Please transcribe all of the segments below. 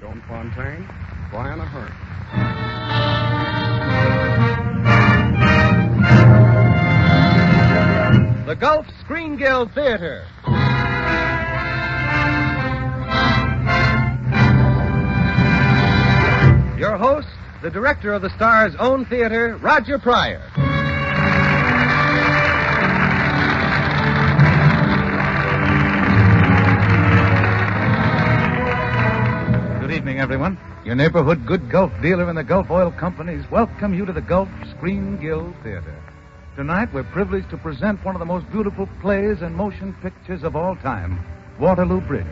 Joan Fontaine, Brian Ahern. The Gulf Screen Guild Theater. Your host, the director of the Star's own theater, Roger Pryor. Good evening, everyone. Your neighborhood good Gulf dealer and the Gulf Oil Companies welcome you to the Gulf Screen Guild Theater. Tonight, we're privileged to present one of the most beautiful plays and motion pictures of all time, Waterloo Bridge,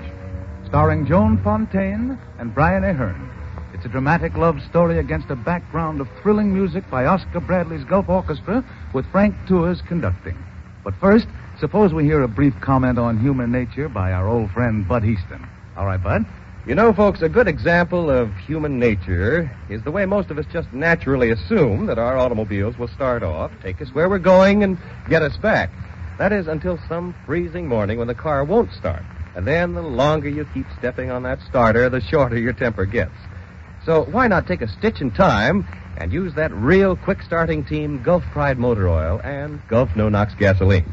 starring Joan Fontaine and Brian Ahern. It's a dramatic love story against a background of thrilling music by Oscar Bradley's Gulf Orchestra with Frank Tours conducting. But first, suppose we hear a brief comment on human nature by our old friend Bud Easton. All right, Bud? You know, folks, a good example of human nature is the way most of us just naturally assume that our automobiles will start off, take us where we're going, and get us back. That is, until some freezing morning when the car won't start. And then the longer you keep stepping on that starter, the shorter your temper gets. So why not take a stitch in time and use that real quick-starting team Gulf Pride motor oil and Gulf No-Nox gasoline?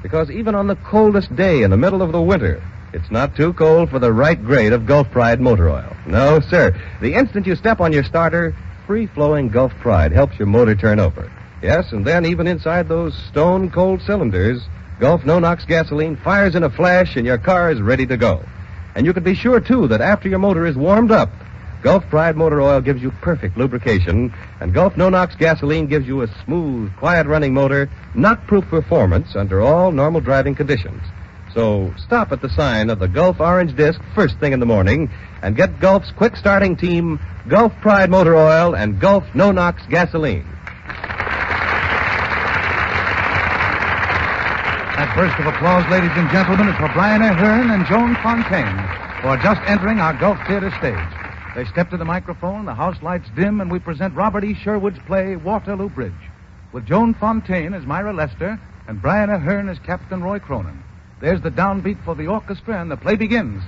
Because even on the coldest day in the middle of the winter, it's not too cold for the right grade of Gulf Pride motor oil. No, sir. The instant you step on your starter, free-flowing Gulf Pride helps your motor turn over. Yes, and then even inside those stone-cold cylinders, Gulf No-Nox gasoline fires in a flash and your car is ready to go. And you can be sure, too, that after your motor is warmed up, Gulf Pride motor oil gives you perfect lubrication, and Gulf No-Nox gasoline gives you a smooth, quiet-running motor, knock-proof performance under all normal driving conditions. So stop at the sign of the Gulf Orange Disc first thing in the morning and get Gulf's quick-starting team, Gulf Pride motor oil and Gulf No-Nox gasoline. That burst of applause, ladies and gentlemen, is for Brian Ahern and Joan Fontaine, who are just entering our Gulf Theater stage. They step to the microphone, the house lights dim, and we present Robert E. Sherwood's play, Waterloo Bridge, with Joan Fontaine as Myra Lester and Brian Ahern as Captain Roy Cronin. There's the downbeat for the orchestra, and the play begins.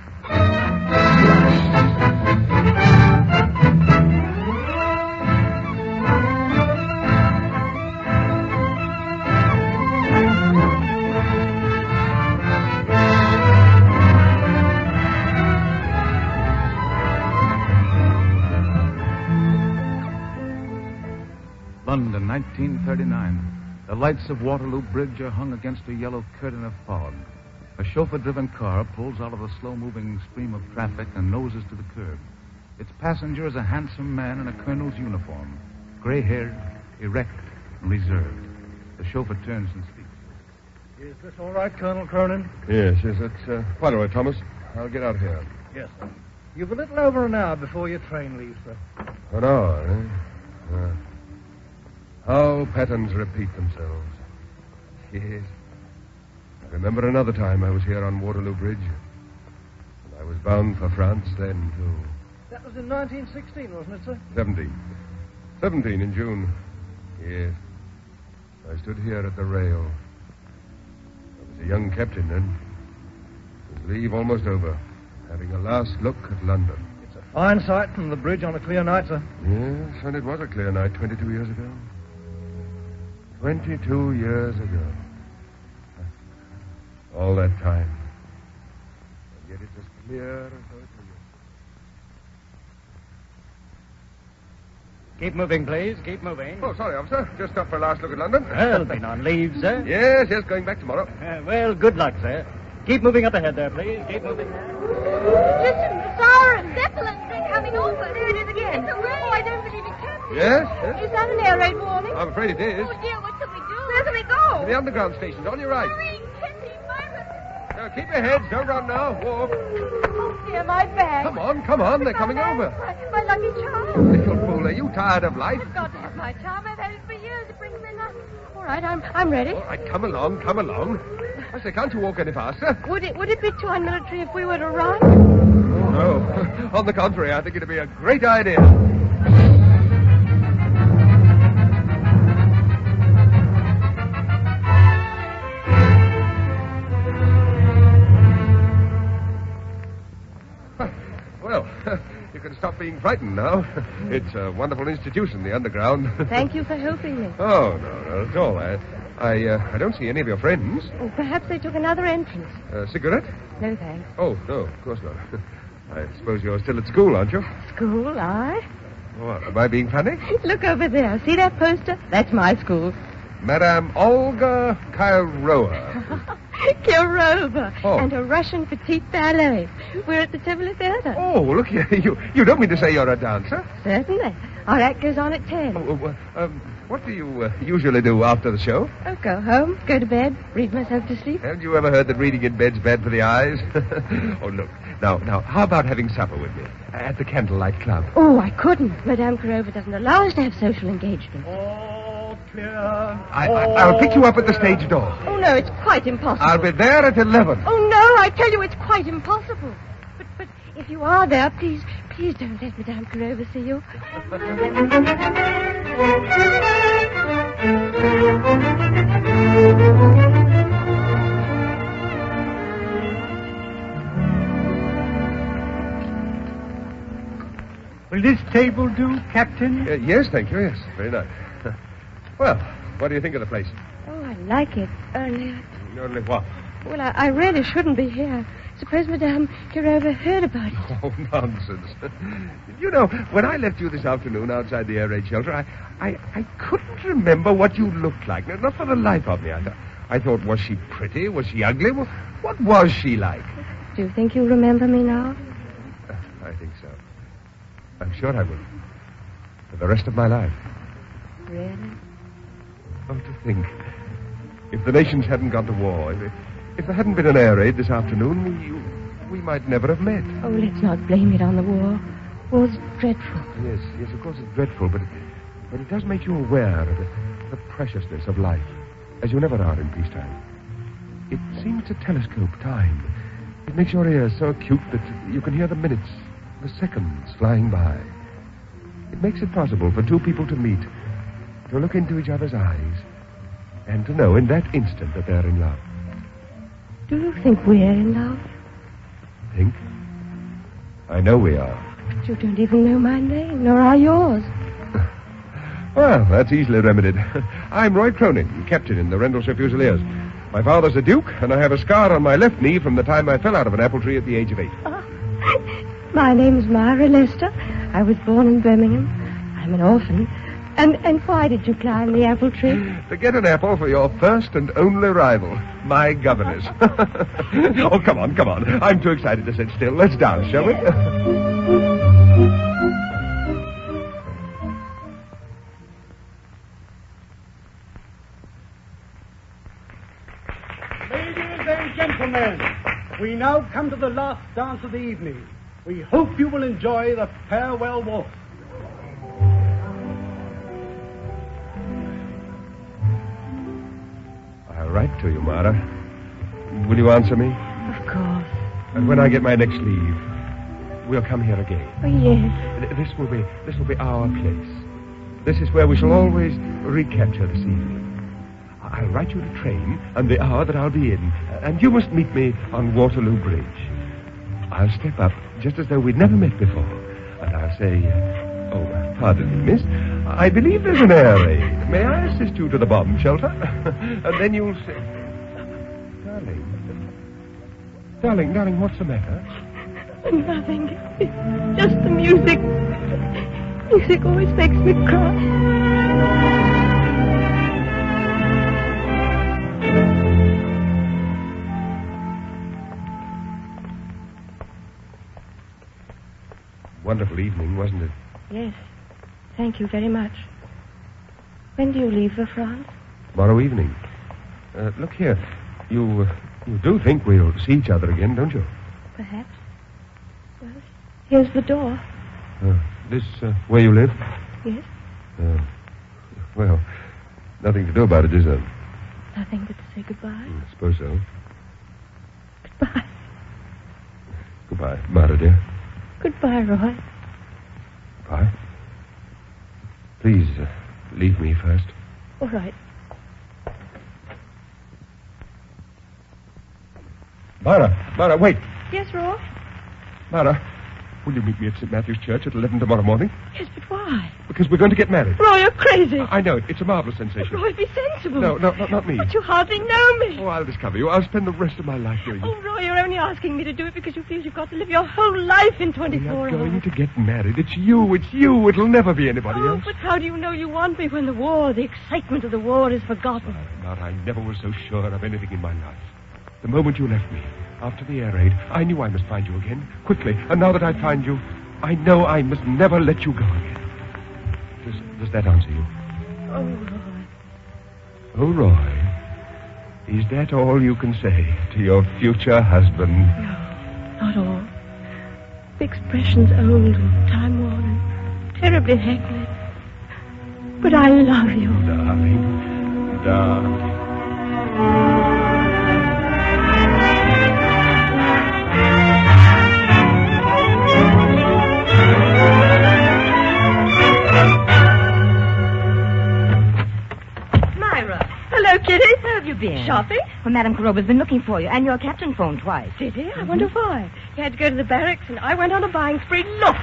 London, 1939. The lights of Waterloo Bridge are hung against a yellow curtain of fog. A chauffeur-driven car pulls out of the slow-moving stream of traffic and noses to the curb. Its passenger is a handsome man in a colonel's uniform, gray-haired, erect, and reserved. The chauffeur turns and speaks. Is this all right, Colonel Cronin? Yes, it's quite all right, Thomas. I'll get out here. Yes, sir. You've a little over an hour before your train leaves, sir. An hour, eh? How patterns repeat themselves. Yes. I remember another time I was here on Waterloo Bridge. And I was bound for France then, too. That was in 1916, wasn't it, sir? 17 in June. Yes. I stood here at the rail. I was a young captain then. His leave almost over. Having a last look at London. It's a fine sight from the bridge on a clear night, sir. Yes, and it was a clear night 22 years ago. 22 years ago. All that time. And yet it's as clear as though it was. Keep moving, please. Keep moving. Oh, sorry, officer. Just stopped for a last look at London. Well, been on leave, sir? Yes, going back tomorrow. Well, good luck, sir. Keep moving up ahead there, please. Keep moving. Listen, the siren. Zeppelin, they're coming over. There it is again. It's a rain. Oh, I don't believe it can be. Yes? Is that an air raid warning? I'm afraid it is. Oh, dear, what shall we do? Where can we go? To the underground stations, on your right. Marine, Kitty, Myra. Keep your heads. Don't run now. Walk. Oh, dear, my bag. Come on. They're coming over. My lucky charm. Little fool, are you tired of life? I've got to have my charm. I've had it for years. It brings me luck. All right, I'm ready. All right, come along. I say, can't you walk any faster? Would it be too unmilitary if we were to run? Oh, no. On the contrary, I think it'd be a great idea. Well, you can stop being frightened now. It's a wonderful institution, the underground. Thank you for helping me. Oh, no, not at all. I don't see any of your friends. Oh, perhaps they took another entrance. Cigarette? No, thanks. Oh, no, of course not. I suppose you're still at school, aren't you? School, I? What, am I being funny? Look over there. See that poster? That's my school. Madame Olga Kirova. Kirova. Oh. And a Russian petite ballet. We're at the Tivoli Theater. Oh, look here. You don't mean to say you're a dancer? Certainly. Our act goes on at 10. What do you usually do after the show? Oh, go home, go to bed, read myself to sleep. Haven't you ever heard that reading in bed's bad for the eyes? Oh, look. Now, how about having supper with me at the Candlelight Club? Oh, I couldn't. Madame Kirova doesn't allow us to have social engagements. All clear. I'll pick you up at the stage door. Oh, no, it's quite impossible. I'll be there at 11. Oh, no, I tell you, it's quite impossible. But if you are there, please don't let Madame Kirova see you. Will this table do, Captain? Yes, thank you, yes. Very nice. Well, what do you think of the place? Oh, I like it. Only what? Well, I really shouldn't be here. Suppose Madame Kirova heard about it. Oh, nonsense. You know, when I left you this afternoon outside the air raid shelter, I couldn't remember what you looked like. Not for the life of me. I thought, was she pretty? Was she ugly? What was she like? Do you think you'll remember me now? I think so. I'm sure I will. For the rest of my life. Really? Oh, to think. If the nations hadn't gone to war, if there hadn't been an air raid this afternoon, we might never have met. Oh, let's not blame it on the war. War's dreadful. Yes, of course it's dreadful, but it does make you aware of the preciousness of life, as you never are in peacetime. It seems to telescope time. It makes your ears so acute that you can hear the minutes, the seconds flying by. It makes it possible for two people to meet, to look into each other's eyes, and to know in that instant that they're in love. Do you think we're in love? Think? I know we are. But you don't even know my name, nor are yours. Well, that's easily remedied. I'm Roy Cronin, captain in the Rendleshire Fusiliers. My father's a duke, and I have a scar on my left knee from the time I fell out of an apple tree at the age of 8. My name's Myra Lester. I was born in Birmingham. I'm an orphan. And why did you climb the apple tree? To get an apple for your first and only rival, my governess. Oh, come on. I'm too excited to sit still. Let's dance, shall we? Ladies and gentlemen, we now come to the last dance of the evening. We hope you will enjoy the farewell waltz. I'll write to you, Mara. Will you answer me? Of course. And when I get my next leave, we'll come here again. Oh, yes. This will be our place. This is where we shall always recapture this evening. I'll write you the train and the hour that I'll be in, and you must meet me on Waterloo Bridge. I'll step up just as though we'd never met before, and I'll say, "Oh, pardon me, miss. I believe there's an air raid. May I assist you to the bomb shelter?" And then you'll say, Darling, what's the matter? Nothing. It's just the music. Music always makes me cry. Wonderful evening, wasn't it? Yes. Thank you very much. When do you leave for France? Tomorrow evening. Look here. You do think we'll see each other again, don't you? Perhaps. Well, here's the door. This where you live? Yes. Well, nothing to do about it, is there? Nothing but to say goodbye. I suppose so. Goodbye. Goodbye, Mara, dear. Goodbye, Roy. Goodbye. Please, leave me first. All right. Mara, wait. Yes, Roy? Mara, Will you meet me at St. Matthew's Church at 11 tomorrow morning? Yes, but why? Because we're going to get married. Roy, you're crazy. I know it. It's a marvelous sensation. Roy, be sensible. No, not me. But you hardly know me. Oh, I'll discover you. I'll spend the rest of my life doing it. Oh, Roy, you're only asking me to do it because you feel you've got to live your whole life in 24 We're hours. not going to get married. It's you. It'll never be anybody else. But how do you know you want me when the excitement of the war is forgotten? I never was so sure of anything in my life. The moment you left me, after the air raid, I knew I must find you again, quickly. And now that I find you, I know I must never let you go again. Does that answer you? Oh, Roy. Oh, Roy. Is that all you can say to your future husband? No, not all. The expression's old and time-worn, terribly hackneyed. But I love you. Darling. Hello, Kitty. Where have you been? Shopping? Well, Madame Caroba's been looking for you, and your captain phoned twice. Did he? I wonder why. He had to go to the barracks, and I went on a buying spree. Look!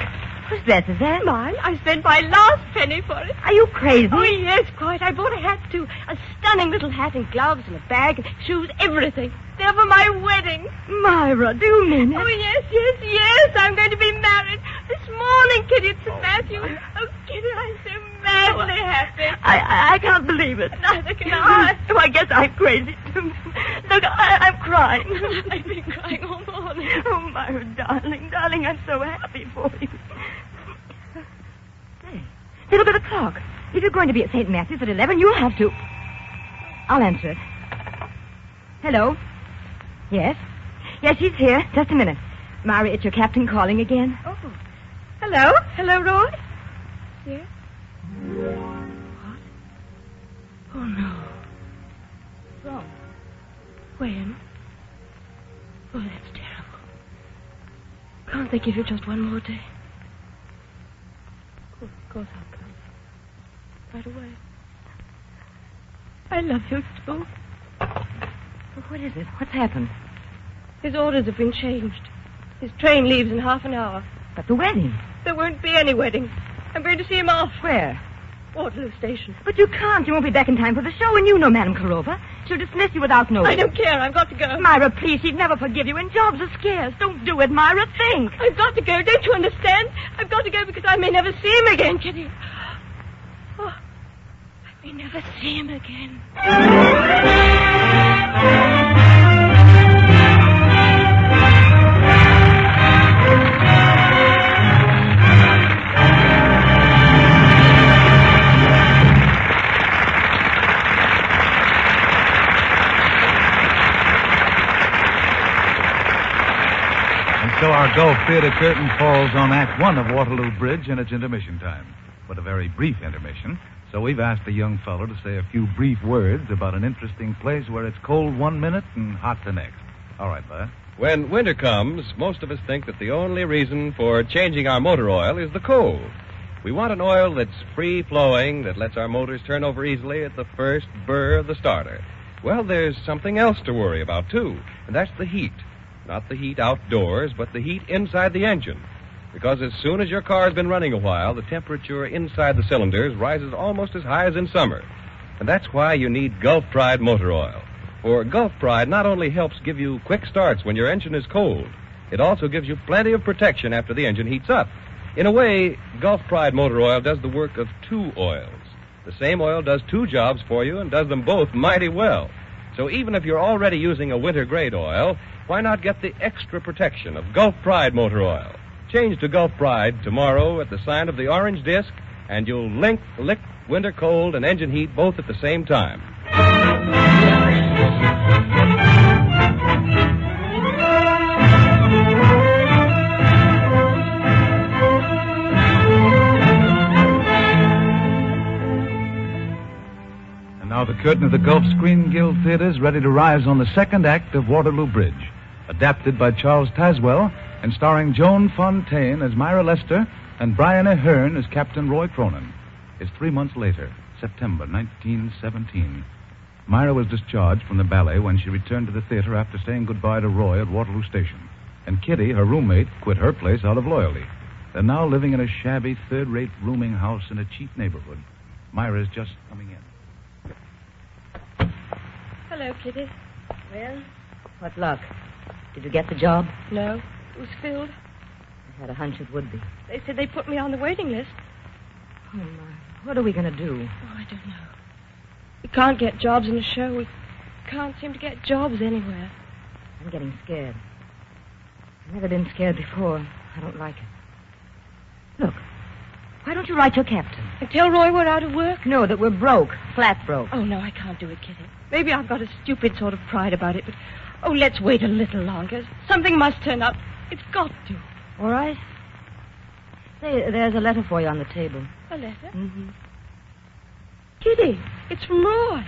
Whose dress is that? Mine. I spent my last penny for it. Are you crazy? Oh, yes, quite. I bought a hat, too. A stunning little hat and gloves and a bag, shoes, everything. They're for my wedding. Myra, do you mean it? Oh, yes. I'm going to be married. This morning, Kitty, at St. Matthew's. Oh, Kitty, I'm so madly happy. I can't believe it. Neither can I. Oh, I guess I'm crazy, too. Look, I'm crying. I've been crying all morning. Oh, Myra, darling, I'm so happy for you. Say, look at the clock. If you're going to be at St. Matthew's at 11, you'll have to. I'll answer it. Hello? Yes? Yes, she's here. Just a minute. Myra, it's your captain calling again. Oh. Hello? Hello, Roy? Yes? What? Oh, no. Wrong. When? Oh, that's terrible. Can't they give you just one more day? Of course I'll come. Right away. I love you, too. What is it? What's happened? His orders have been changed. His train leaves in half an hour. But the wedding. There won't be any wedding. I'm going to see him off. Where? Waterloo Station. But you can't. You won't be back in time for the show, and you know Madame Caroba. She'll dismiss you without notice. I don't care. I've got to go. Myra, please. She'd never forgive you, and jobs are scarce. Don't do it, Myra. Think. I've got to go. Don't you understand? I've got to go because I may never see him again, Kitty. Oh, I may never see him again. So our Gulf Theater curtain falls on Act One of Waterloo Bridge, and it's intermission time. But a very brief intermission. So we've asked the young fellow to say a few brief words about an interesting place where it's cold 1 minute and hot the next. All right, Bud. When winter comes, most of us think that the only reason for changing our motor oil is the cold. We want an oil that's free-flowing, that lets our motors turn over easily at the first burr of the starter. Well, there's something else to worry about, too, and that's the heat. Not the heat outdoors, but the heat inside the engine. Because as soon as your car's been running a while, the temperature inside the cylinders rises almost as high as in summer. And that's why you need Gulf Pride motor oil. For Gulf Pride not only helps give you quick starts when your engine is cold, it also gives you plenty of protection after the engine heats up. In a way, Gulf Pride motor oil does the work of two oils. The same oil does two jobs for you and does them both mighty well. So even if you're already using a winter-grade oil, why not get the extra protection of Gulf Pride motor oil? Change to Gulf Pride tomorrow at the sign of the orange disc, and you'll lick winter cold and engine heat both at the same time. And now the curtain of the Gulf Screen Guild Theater is ready to rise on the second act of Waterloo Bridge. Adapted by Charles Tazwell and starring Joan Fontaine as Myra Lester and Brian Ahern as Captain Roy Cronin. It's 3 months later, September 1917. Myra was discharged from the ballet when she returned to the theater after saying goodbye to Roy at Waterloo Station. And Kitty, her roommate, quit her place out of loyalty. They're now living in a shabby, third-rate rooming house in a cheap neighborhood. Myra's just coming in. Hello, Kitty. Well, what luck? Did you get the job? No, it was filled. I had a hunch it would be. They said they put me on the waiting list. Oh, my. What are we going to do? Oh, I don't know. We can't get jobs in the show. We can't seem to get jobs anywhere. I'm getting scared. I've never been scared before. I don't like it. Look, why don't you write your captain? And tell Roy we're out of work? No, that we're broke. Flat broke. Oh, no, I can't do it, Kitty. Maybe I've got a stupid sort of pride about it, but... Oh, let's wait a little longer. Something must turn up. It's got to. All right. Say, there's a letter for you on the table. A letter? Mm-hmm. Kitty, it's from Roy.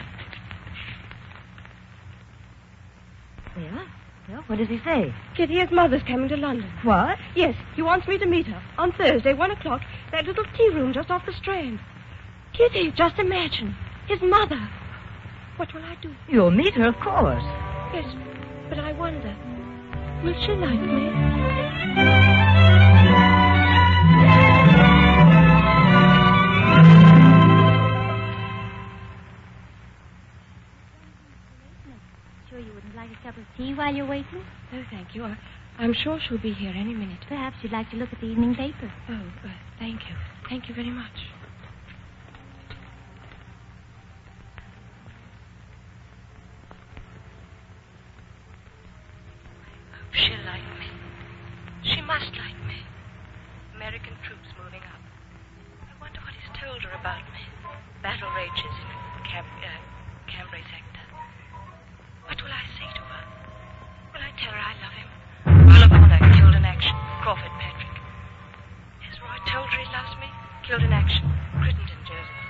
Yeah? Well, what does he say? Kitty, his mother's coming to London. What? Yes, he wants me to meet her on Thursday, 1 o'clock, that little tea room just off the Strand. Kitty, just imagine. His mother. What will I do? You'll meet her, of course. Yes, but I wonder, will she like me? Sure you wouldn't like a cup of tea while you're waiting? No, thank you. I'm sure she'll be here any minute. Perhaps you'd like to look at the evening paper. Oh, thank you. Thank you very much. She'll like me. She must like me. American troops moving up. I wonder what he's told her about me. Battle rages in Cambrai sector. What will I say to her? Will I tell her I love him? Well of honor, killed in action. Crawford Patrick. Has Roy told her he loves me? Killed in action. Crittenden, Jersey.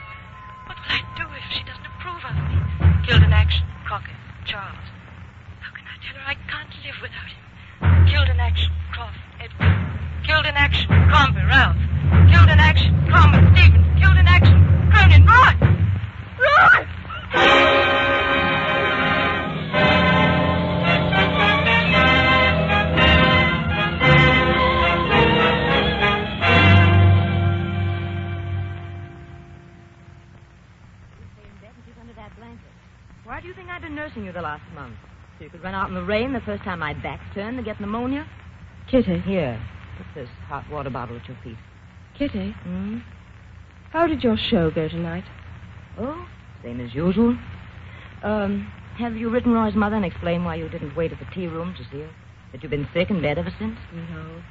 What will I do if she doesn't approve of me? Killed in action. Crockett, Charles. How can I tell her I can't live without him? Killed in action, Crawford, Edgar. Killed in action, Crombie, Ralph. Killed in action, Crombie, Stevens. Killed in action, Cronin, Roy! Roy! Why do you think I've been nursing you the last month? So you could run out in the rain the first time my back's turned and get pneumonia? Kitty. Here, put this hot water bottle at your feet. Kitty, Hmm? how did your show go tonight? Oh, same as usual. Have you written Roy's mother and explained why you didn't wait at the tea room to see her? That you've been sick in bed ever since? No.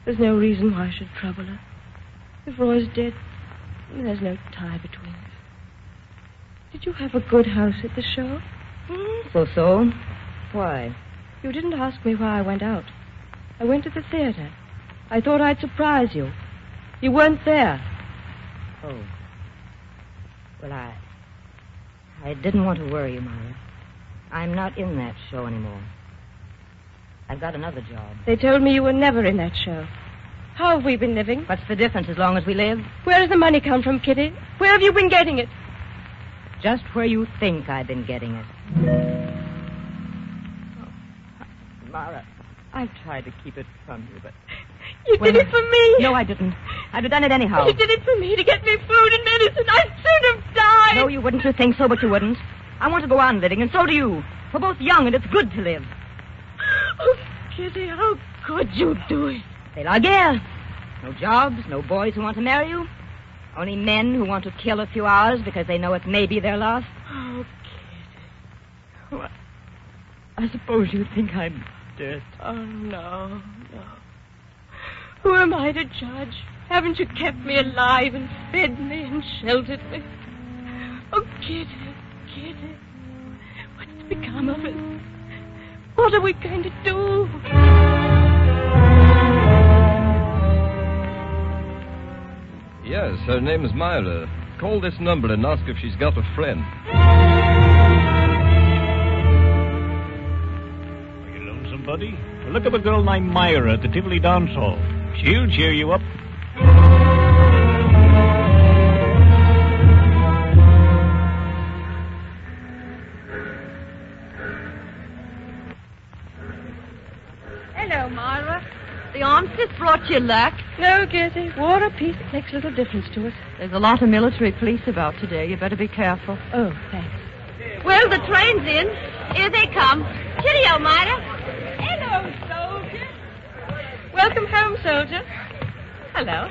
There's no reason why I should trouble her. If Roy's dead, there's no tie between us. Did you have a good house at the show? So. Why? You didn't ask me why I went out. I went to the theater. I thought I'd surprise you. You weren't there. Oh. Well, I didn't want to worry you, Myra. I'm not in that show anymore. I've got another job. They told me you were never in that show. How have we been living? What's the difference as long as we live? Where does the money come from, Kitty? Where have you been getting it? Just where you think I've been getting it. Myra, I've tried to keep it from you, but... You did it for me. No, I didn't. I'd have done it anyhow. You did it for me to get me food and medicine. I should have died. No, you wouldn't. You think so, but you wouldn't. I want to go on living, and so do you. We're both young, and it's good to live. Oh, Kitty, how could you do it? C'est la guerre. No jobs, no boys who want to marry you. Only men who want to kill a few hours because they know it may be their last. Oh, Kitty. Well, I suppose you think I'm dead. Oh, no. Who am I to judge? Haven't you kept me alive and fed me and sheltered me? Oh, Kitty, what's become of us? What are we going to do? Yes, her name is Myra. Call this number and ask if she's got a friend. Are you lonesome, buddy? Well, look up a girl named Myra at the Tivoli Dance Hall. She'll cheer you up. Hello, brought you luck. No, Gertie. War or peace, it makes little difference to us. There's a lot of military police about today. You better be careful. Oh, thanks. Well, the train's in. Here they come. Cheerio, Myra. Hello, soldier. Welcome home, soldier. Hello.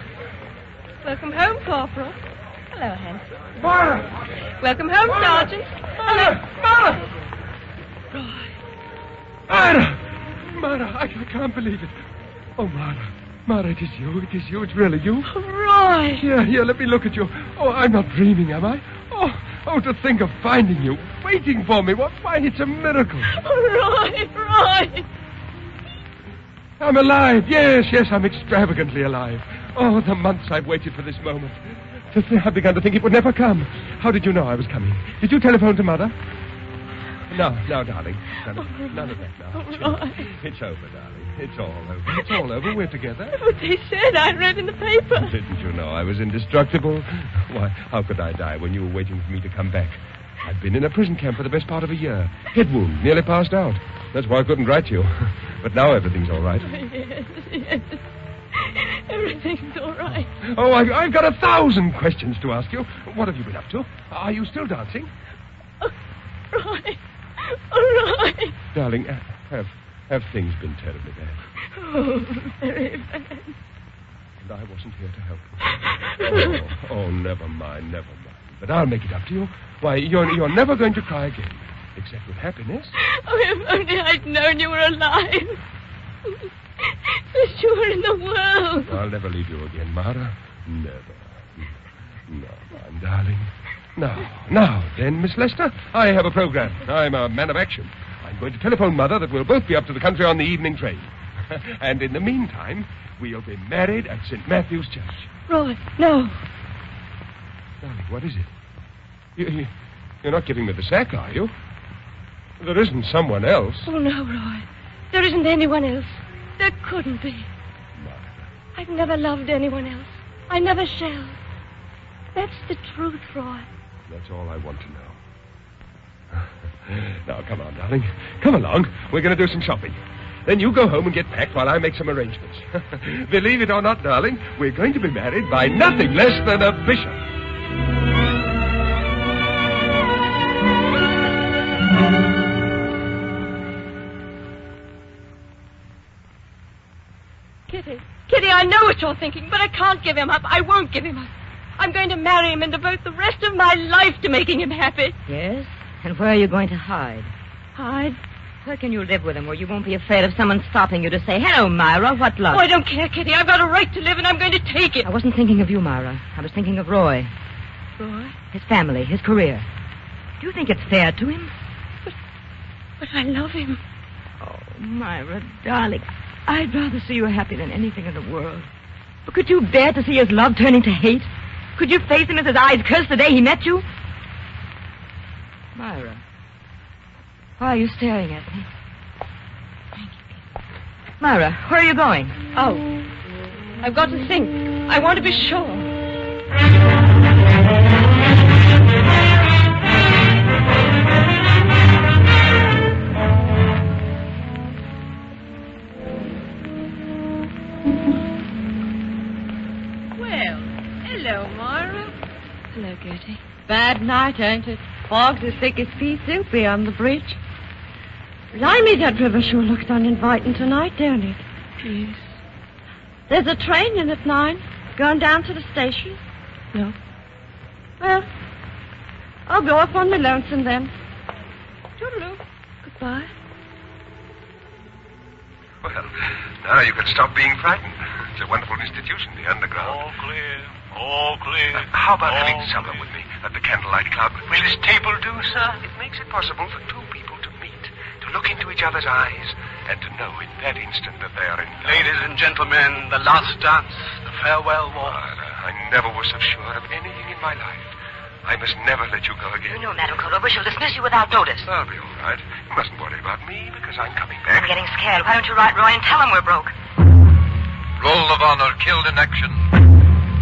Welcome home, Corporal. Hello, Hanson. Myra! Welcome home, Sergeant. Hello. Myra! Roy. Myra! Myra, I can't believe it. Oh, Myra. Myra, it is you. It is you. It's really you. Oh, Roy. Here, let me look at you. Oh, I'm not dreaming, am I? Oh, to think of finding you, waiting for me. Why, it's a miracle. Oh, Roy. I'm alive. Yes, I'm extravagantly alive. Oh, the months I've waited for this moment. I've begun to think it would never come. How did you know I was coming? Did you telephone to Mother? No, darling. None of that now. It's over, darling. It's all over. It's all over. We're together. But they said, I read in the paper. Didn't you know I was indestructible? Why, how could I die when you were waiting for me to come back? I've been in a prison camp for the best part of a year. Head wound, nearly passed out. That's why I couldn't write to you. But now everything's all right. Yes. Everything's all right. Oh, I've got 1,000 questions to ask you. What have you been up to? Are you still dancing? Oh, Roy. Oh, Roy. Darling, have things been terribly bad? Oh, very bad. And I wasn't here to help you. Oh, never mind. But I'll make it up to you. Why, you're never going to cry again. Except with happiness. Oh, if only I'd known you were alive. That you were in the world. I'll never leave you again, Mara. Never. No, my darling. Now, then, Miss Lester, I have a program. I'm a man of action. I'm going to telephone Mother that we'll both be up to the country on the evening train. And in the meantime, we'll be married at St. Matthew's Church. Roy, no. Darling, what is it? You're not giving me the sack, are you? There isn't someone else. Oh, no, Roy. There isn't anyone else. There couldn't be. Mother. I've never loved anyone else. I never shall. That's the truth, Roy. That's all I want to know. Now, come on, darling. Come along. We're going to do some shopping. Then you go home and get packed while I make some arrangements. Believe it or not, darling, we're going to be married by nothing less than a bishop. Kitty, I know what you're thinking, but I can't give him up. I won't give him up. I'm going to marry him and devote the rest of my life to making him happy. Yes? And where are you going to hide? Hide? Where can you live with him where you won't be afraid of someone stopping you to say, hello, Myra, what luck? Oh, I don't care, Kitty. I've got a right to live, and I'm going to take it. I wasn't thinking of you, Myra. I was thinking of Roy. Roy? His family, his career. Do you think it's fair to him? But I love him. Oh, Myra, darling, I'd rather see you happy than anything in the world. But could you bear to see his love turn into hate? Could you face him as his eyes cursed the day he met you? Myra, why are you staring at me? Thank you. Myra, where are you going? Oh, I've got to think. I want to be sure. Hello, Myra. Hello, Gertie. Bad night, ain't it? Fog's as thick as pea soup beyond the bridge. Blimey, that river sure looks uninviting tonight, don't it? Yes. There's a train in at 9, going down to the station. No. Well, I'll go off on my lonesome then. Toodaloo. Goodbye. Well, now you can stop being frightened. It's a wonderful institution, the underground. All clear. All clear. How about All having supper clear. with me at the Candlelight Club? Will this table do, sir? It makes it possible for two people to meet, to look into each other's eyes, and to know in that instant that they are in love. Ladies and gentlemen, the last dance, the farewell walk. I never was so sure of anything in my life. I must never let you go again. No, Madam Culver, we shall dismiss you without notice. I'll be all right. You mustn't worry about me, because I'm coming back. I'm getting scared. Why don't you write Roy and tell him we're broke? Roll of honor, killed in action.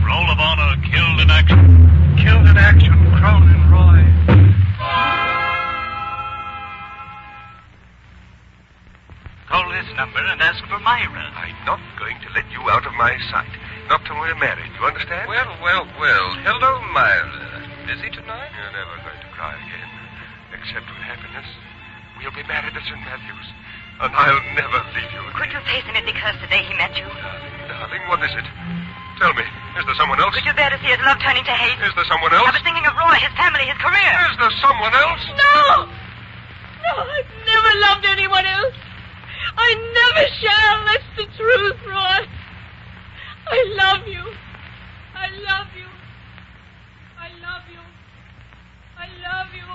Roll of honor, killed in action. Killed in action, Cronin Roy. Call this number and ask for Myra. I'm not going going to let you out of my sight. Not till we're married, you understand? Well. Hello, Myra. Busy tonight? You're never going to cry again, except with happiness. We'll be married at St. Matthew's, and I'll never leave you. Could you face him at because today he met you? Darling, what is it? Tell me, is there someone else? Could you bear to see his love turning to hate? Is there someone else? I was thinking of Roy, his family, his career. Is there someone else? No! No, I've never loved anyone else. I never shall. That's the truth, Roy. I love you. I love you. I love you. I love you.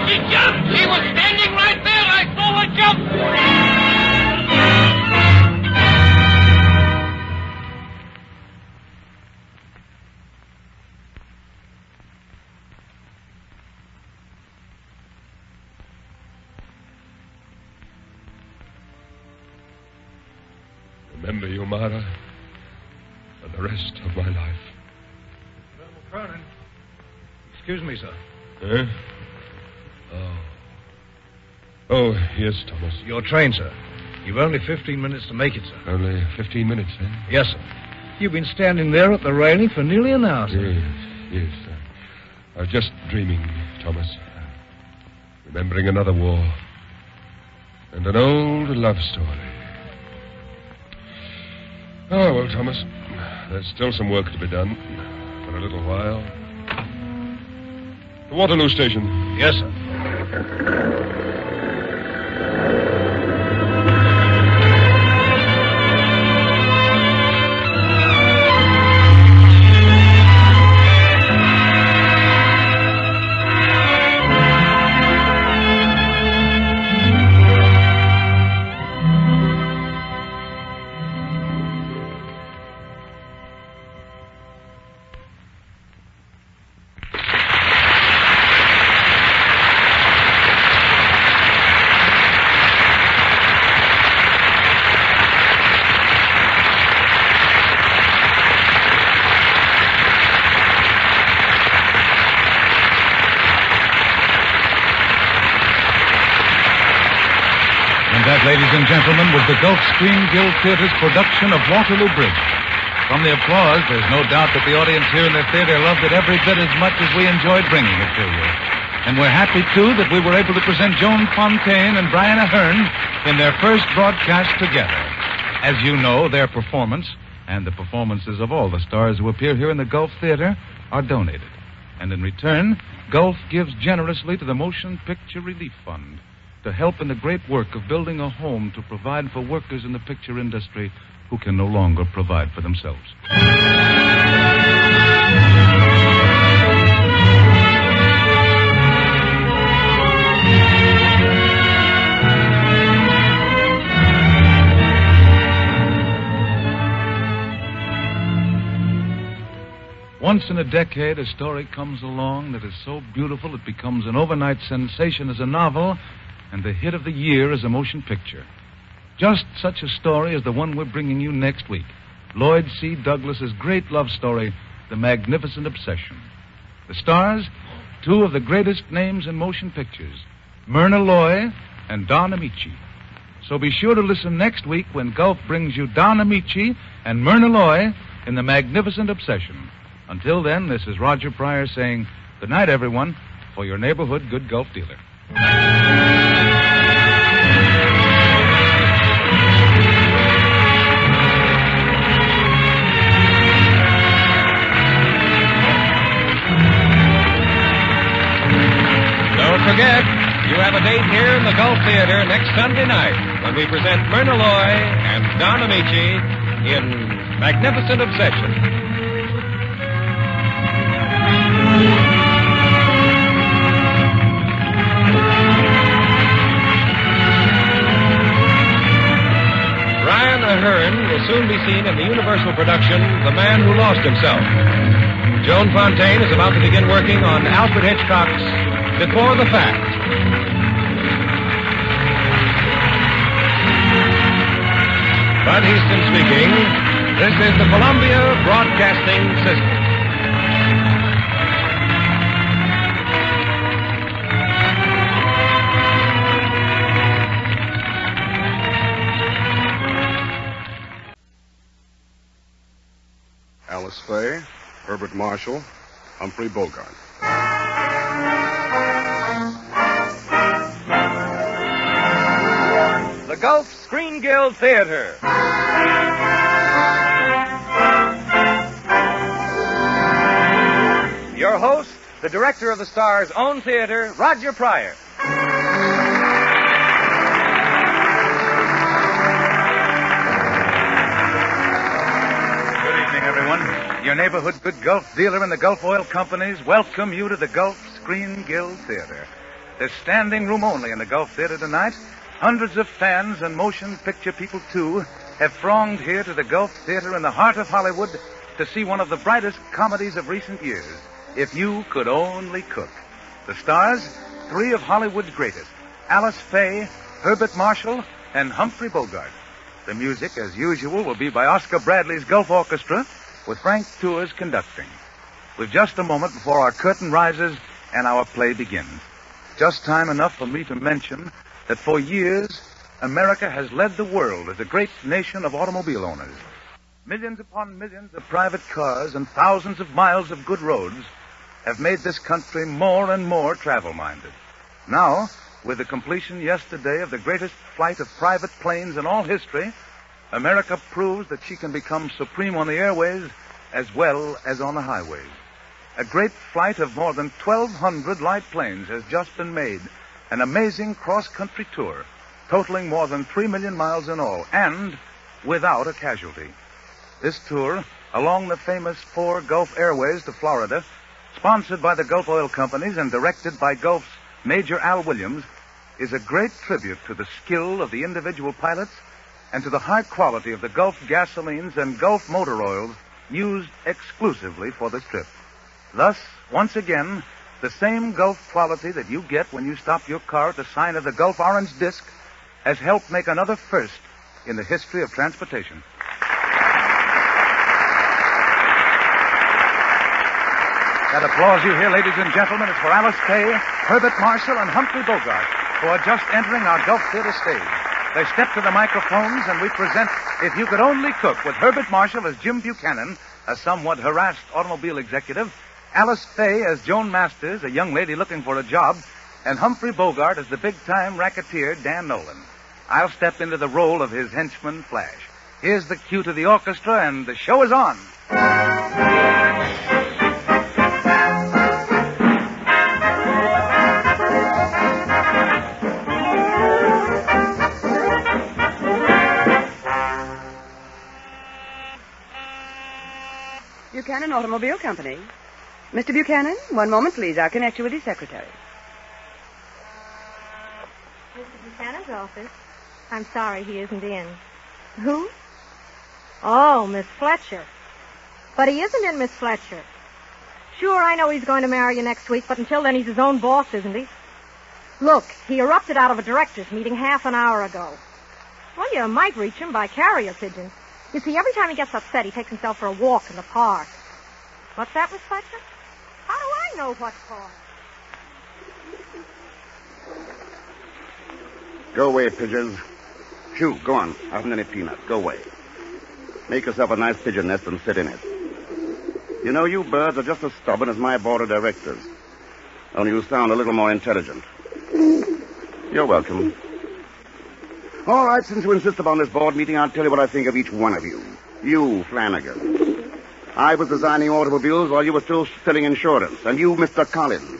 He jumped! He was standing right there! I saw her jump! Remember you, Mara, for the rest of my life. Colonel Cronin. Excuse me, sir. Huh? Oh, yes, Thomas. Your train, sir. You've only 15 minutes to make it, sir. Only 15 minutes, eh? Yes, sir. You've been standing there at the railing for nearly an hour, sir. Yes. I was just dreaming, Thomas. Remembering another war. And an old love story. Oh, well, Thomas, there's still some work to be done. For a little while. The Waterloo station. Yes, sir. That, ladies and gentlemen, was the Gulf Screen Guild Theater's production of Waterloo Bridge. From the applause, there's no doubt that the audience here in the theater loved it every bit as much as we enjoyed bringing it to you. And we're happy, too, that we were able to present Joan Fontaine and Brian Ahern in their first broadcast together. As you know, their performance, and the performances of all the stars who appear here in the Gulf Theater, are donated. And in return, Gulf gives generously to the Motion Picture Relief Fund, to help in the great work of building a home to provide for workers in the picture industry who can no longer provide for themselves. Once in a decade, a story comes along that is so beautiful it becomes an overnight sensation as a novel, and the hit of the year is a motion picture. Just such a story as the one we're bringing you next week. Lloyd C. Douglas's great love story, The Magnificent Obsession. The stars, two of the greatest names in motion pictures, Myrna Loy and Don Amici. So be sure to listen next week when Gulf brings you Don Amici and Myrna Loy in The Magnificent Obsession. Until then, this is Roger Pryor saying, good night, everyone, for your neighborhood good Gulf dealer. Don't forget, you have a date here in the Gulf Theater next Sunday night when we present Myrna Loy and Don Amici in Magnificent Obsession. Brian Ahern will soon be seen in the Universal production, The Man Who Lost Himself. Joan Fontaine is about to begin working on Alfred Hitchcock's Before the Fact. Bud Easton speaking. This is the Columbia Broadcasting System. Alice Faye, Herbert Marshall, Humphrey Bogart. The Gulf Screen Guild Theater. Your host, the director of the Star's own theater, Roger Pryor. Good evening, everyone. Your neighborhood good Gulf dealer and the Gulf Oil Companies welcome you to the Gulf Screen Guild Theater. There's standing room only in the Gulf Theater tonight. Hundreds of fans and motion picture people, too, have thronged here to the Gulf Theater in the heart of Hollywood to see one of the brightest comedies of recent years, If You Could Only Cook. The stars, three of Hollywood's greatest, Alice Faye, Herbert Marshall, and Humphrey Bogart. The music, as usual, will be by Oscar Bradley's Gulf Orchestra, with Frank Tours conducting. With just a moment before our curtain rises and our play begins. Just time enough for me to mention that for years, America has led the world as a great nation of automobile owners. Millions upon millions of private cars and thousands of miles of good roads have made this country more and more travel-minded. Now, with the completion yesterday of the greatest flight of private planes in all history, America proves that she can become supreme on the airways as well as on the highways. A great flight of more than 1,200 light planes has just been made, an amazing cross-country tour, totaling more than 3 million miles in all, and without a casualty. This tour, along the famous 4 Gulf Airways to Florida, sponsored by the Gulf Oil Companies and directed by Gulf's Major Al Williams, is a great tribute to the skill of the individual pilots and to the high quality of the Gulf gasolines and Gulf motor oils used exclusively for this trip. Thus, once again, the same Gulf quality that you get when you stop your car at the sign of the Gulf Orange Disc has helped make another first in the history of transportation. That applause you hear, ladies and gentlemen, is for Alice Faye, Herbert Marshall, and Humphrey Bogart, who are just entering our Gulf Theater stage. They step to the microphones, and we present If You Could Only Cook, with Herbert Marshall as Jim Buchanan, a somewhat harassed automobile executive, Alice Faye as Joan Masters, a young lady looking for a job, and Humphrey Bogart as the big-time racketeer Dan Nolan. I'll step into the role of his henchman, Flash. Here's the cue to the orchestra, and the show is on. Buchanan Automobile Company. Mr. Buchanan, one moment, please. I'll connect you with his secretary. Mr. Buchanan's office. I'm sorry he isn't in. Who? Oh, Miss Fletcher. But he isn't in, Miss Fletcher. Sure, I know he's going to marry you next week, but until then he's his own boss, isn't he? Look, he erupted out of a director's meeting half an hour ago. Well, you might reach him by carrier pigeon. You see, every time he gets upset, he takes himself for a walk in the park. What's that, Miss Fletcher? How do I know what park? Go away, pigeons. Shoo, go on. I haven't any peanuts. Go away. Make yourself a nice pigeon nest and sit in it. You know, you birds are just as stubborn as my board of directors. Only you sound a little more intelligent. You're welcome. All right, since you insist upon this board meeting, I'll tell you what I think of each one of you. You, Flanagan. I was designing automobiles while you were still selling insurance. And you, Mr. Collins.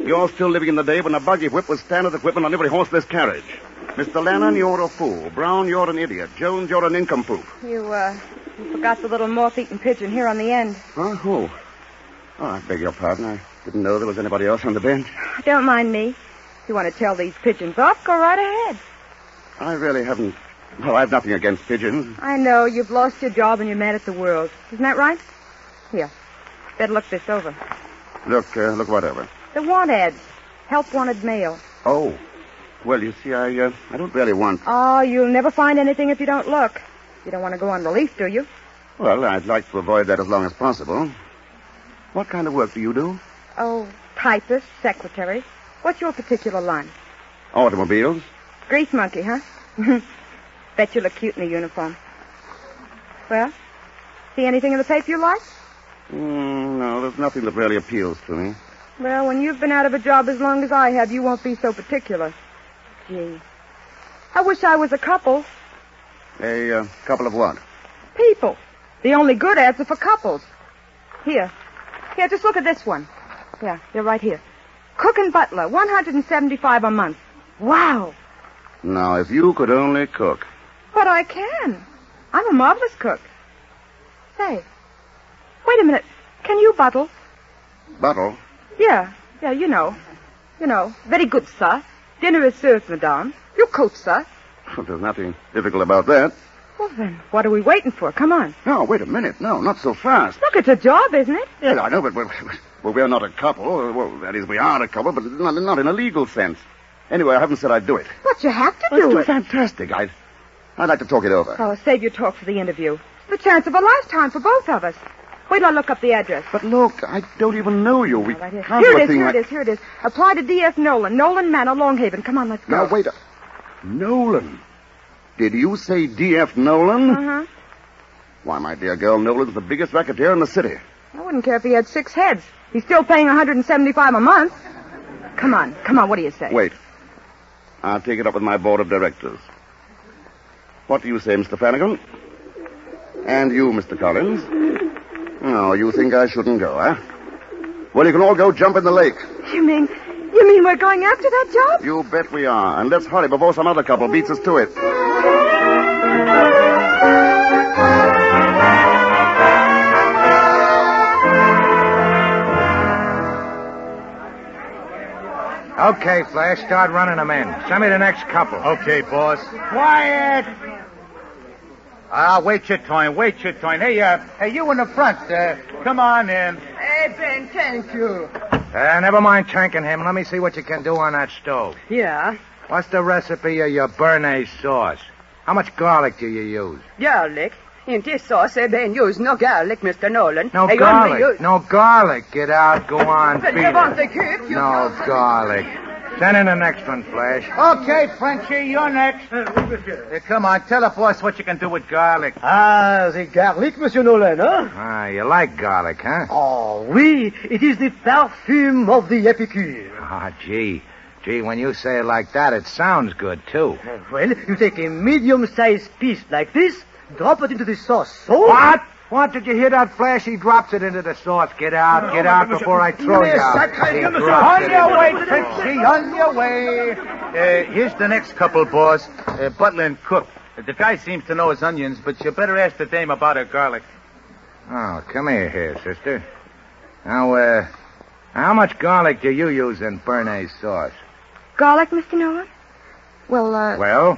You're still living in the day when a buggy whip was standard equipment on every horseless carriage. Mr. Lannon, you're a fool. Brown, you're an idiot. Jones, you're an nincompoop. You forgot the little moth-eaten pigeon here on the end. Huh? Who? Oh, I beg your pardon. I didn't know there was anybody else on the bench. Don't mind me. If you want to tell these pigeons off, go right ahead. I really haven't... Well, I've nothing against pigeons. I know. You've lost your job and you're mad at the world. Isn't that right? Here. Better look this over. Look whatever. The want ads. Help wanted mail. Oh. Well, you see, I don't really want... Oh, you'll never find anything if you don't look. You don't want to go on relief, do you? Well, I'd like to avoid that as long as possible. What kind of work do you do? Oh, typist, secretary. What's your particular line? Automobiles. Grease monkey, huh? Bet you look cute in a uniform. Well, See anything in the paper you like? No, there's nothing that really appeals to me. Well, when you've been out of a job as long as I have, you won't be so particular. Gee. I wish I was a couple. A couple of what? People. The only good ads are for couples. Here, just look at this one. Yeah, you're right here. Cook and butler, $175 a month. Wow. Now, if you could only cook. But I can. I'm a marvelous cook. Say, wait a minute. Can you buttle? Buttle? Yeah, you know. Very good, sir. Dinner is served, madame. You coach, sir. There's nothing difficult about that. Well, then, what are we waiting for? Come on. No, wait a minute. No, not so fast. Look, it's a job, isn't it? Yeah, I know, but we're not a couple. Well, that is, we are a couple, but not in a legal sense. Anyway, I haven't said I'd do it. But you have to It's do too it. fantastic. I'd like to talk it over. Oh, save your talk for the interview. It's the chance of a lifetime for both of us. Wait till I look up the address. But look, I don't even know you. We Right here. can't Here do a it is, thing here like... it is, here it is. Apply to D.F. Nolan. Nolan Manor, Longhaven. Come on, let's go. Now, wait a... Nolan? Did you say D.F. Nolan? Uh-huh. Why, my dear girl, Nolan's the biggest racketeer in the city. I wouldn't care if he had 6 heads. He's still paying $175 a month. Come on, what do you say? Wait. I'll take it up with my board of directors. What do you say, Mr. Flanagan? And you, Mr. Collins? Oh, you think I shouldn't go, huh? Well, you can all go jump in the lake. You mean we're going after that job? You bet we are. And let's hurry before some other couple beats us to it. Okay, Flash, start running them in. Send me the next couple. Okay, boss. Quiet! Wait your turn. Hey, you in the front. Come on in. Hey, Ben, thank you. Never mind tanking him. Let me see what you can do on that stove. Yeah, What's the recipe of your béarnaise sauce? How much garlic do you use? garlic. In this sauce, Ben use no garlic, Mr. Nolan. No I garlic. only use... No garlic. Get out. Go on. But beat you it. want to keep... You No garlic. Send in the next one, Flash. Okay, Frenchie, you're next. Come on, tell the boss what you can do with garlic. The garlic, Monsieur Nolan, huh? You like garlic, huh? Oh, oui. It is the perfume of the epicure. Gee, when you say it like that, it sounds good, too. Well, you take a medium-sized piece like this, drop it into the sauce. So... What? What? Did you hear that, Flash? He drops it into the sauce. Get out before I throw you out. On your way, Frenchie, on your way. Here's the next couple, boss. Butler and cook. The guy seems to know his onions, but you better ask the dame about her garlic. Oh, come here, sister. Now, how much garlic do you use in béarnaise sauce? Garlic, Mr. Nolan? Well,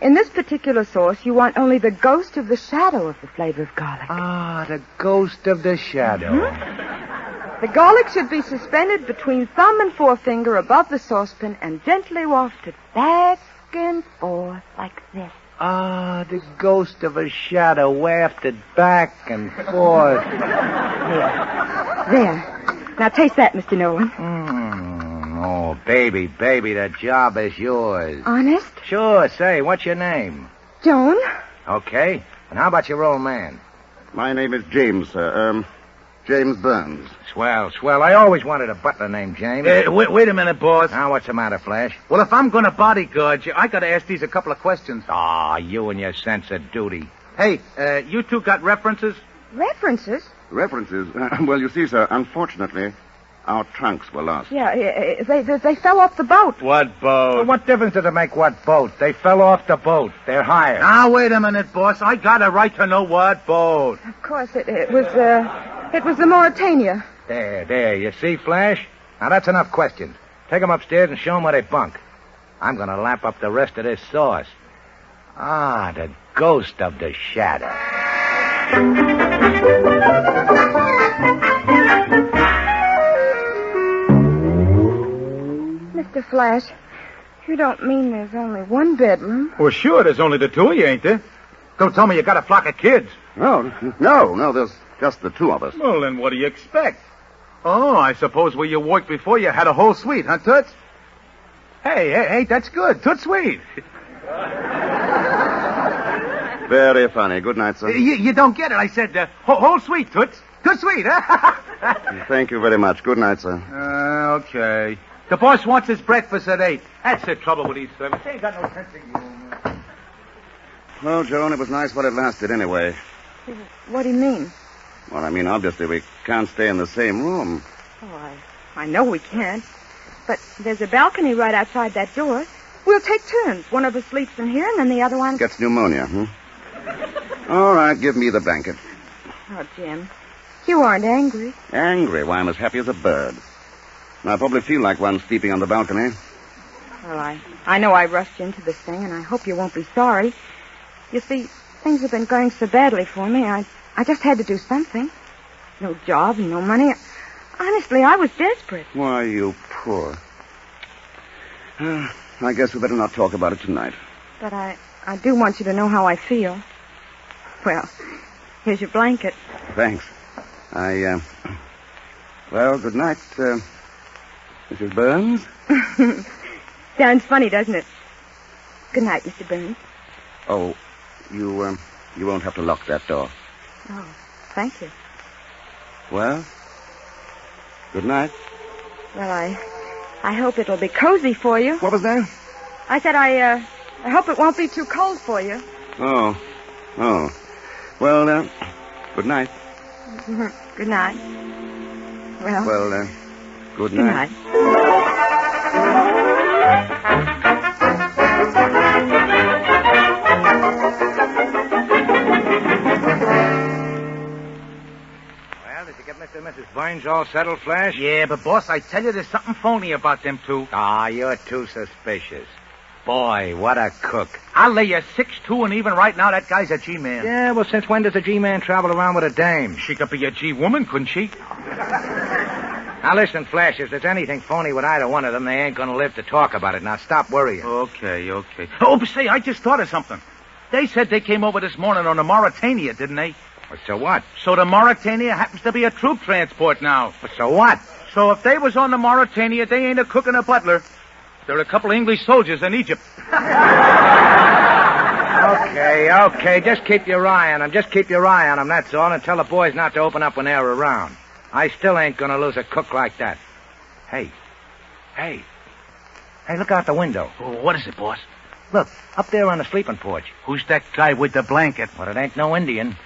in this particular sauce, you want only the ghost of the shadow of the flavor of garlic. The ghost of the shadow. The garlic should be suspended between thumb and forefinger above the saucepan and gently wafted back and forth like this. The ghost of a shadow wafted back and forth. There. Now taste that, Mr. Nolan. Oh, baby, the job is yours. Honest? Sure, say, what's your name? Joan? Okay. And how about your old man? My name is James, sir. James Burns. Swell. I always wanted a butler named James. Wait a minute, boss. Now, what's the matter, Flash? Well, if I'm going to bodyguard you, I got to ask these a couple of questions. You and your sense of duty. Hey, you two got references? References? References? Well, you see, sir, unfortunately, our trunks were lost. Yeah, they fell off the boat. What boat? Well, what difference does it make what boat? They fell off the boat. They're hired. Now, wait a minute, boss. I got a right to know what boat. Of course, it was the Mauritania. There. You see, Flash? Now, that's enough questions. Take them upstairs and show them where they bunk. I'm going to lap up the rest of this sauce. The ghost of the shadow. Mr. Flash, you don't mean there's only one bedroom? Well, sure, there's only the two of you, ain't there? Don't tell me you got a flock of kids. No, there's just the two of us. Well, then what do you expect? Oh, I suppose where you worked before you had a whole suite, huh, Toots? Hey, that's good. Toots sweet. Very funny. Good night, sir. You don't get it. I said, whole sweet, Toots. Good sweet, huh? Thank you very much. Good night, sir. Okay. The boss wants his breakfast at 8. That's the trouble with these servants. They ain't got no sense of humor. Well, Joan, it was nice while it lasted anyway. What do you mean? Well, I mean, obviously we can't stay in the same room. Oh, I know we can't. But there's a balcony right outside that door. We'll take turns. One of us sleeps in here, and then the other one... Gets pneumonia, All right, give me the blanket. Oh, Jim, you aren't angry. Angry? Why, I'm as happy as a bird. And I probably feel like one sleeping on the balcony. Well, I know I rushed you into this thing, and I hope you won't be sorry. You see, things have been going so badly for me, I just had to do something. No job, no money. Honestly, I was desperate. Why, you poor. I guess we better not talk about it tonight. But I do want you to know how I feel. Well, here's your blanket. Thanks. Well, good night, Mrs. Burns. Sounds funny, doesn't it? Good night, Mr. Burns. Oh, you won't have to lock that door. Oh, thank you. Well, good night. Well, I hope it'll be cozy for you. What was that? I said I hope it won't be too cold for you. Oh. Well, good night. Good night. Well, good night. Good night. Did you get Mr. and Mrs. Burns all settled, Flash? Yeah, but, boss, I tell you, there's something phony about them two. Ah, you're too suspicious. Boy, what a cook. I'll lay you 6'2", and even right now, that guy's a G-man. Yeah, well, since when does a G-man travel around with a dame? She could be a G-woman, couldn't she? Now, listen, Flash, if there's anything phony with either one of them, they ain't going to live to talk about it. Now, stop worrying. Okay. Oh, but say, I just thought of something. They said they came over this morning on the Mauritania, didn't they? Well, so what? So the Mauritania happens to be a troop transport now. Well, so what? So if they was on the Mauritania, they ain't a cook and a butler. They're a couple of English soldiers in Egypt. Okay. Just keep your eye on them. That's all, and tell the boys not to open up when they're around. I still ain't going to lose a cook like that. Hey, look out the window. Oh, what is it, boss? Look, up there on the sleeping porch. Who's that guy with the blanket? Well, it ain't no Indian.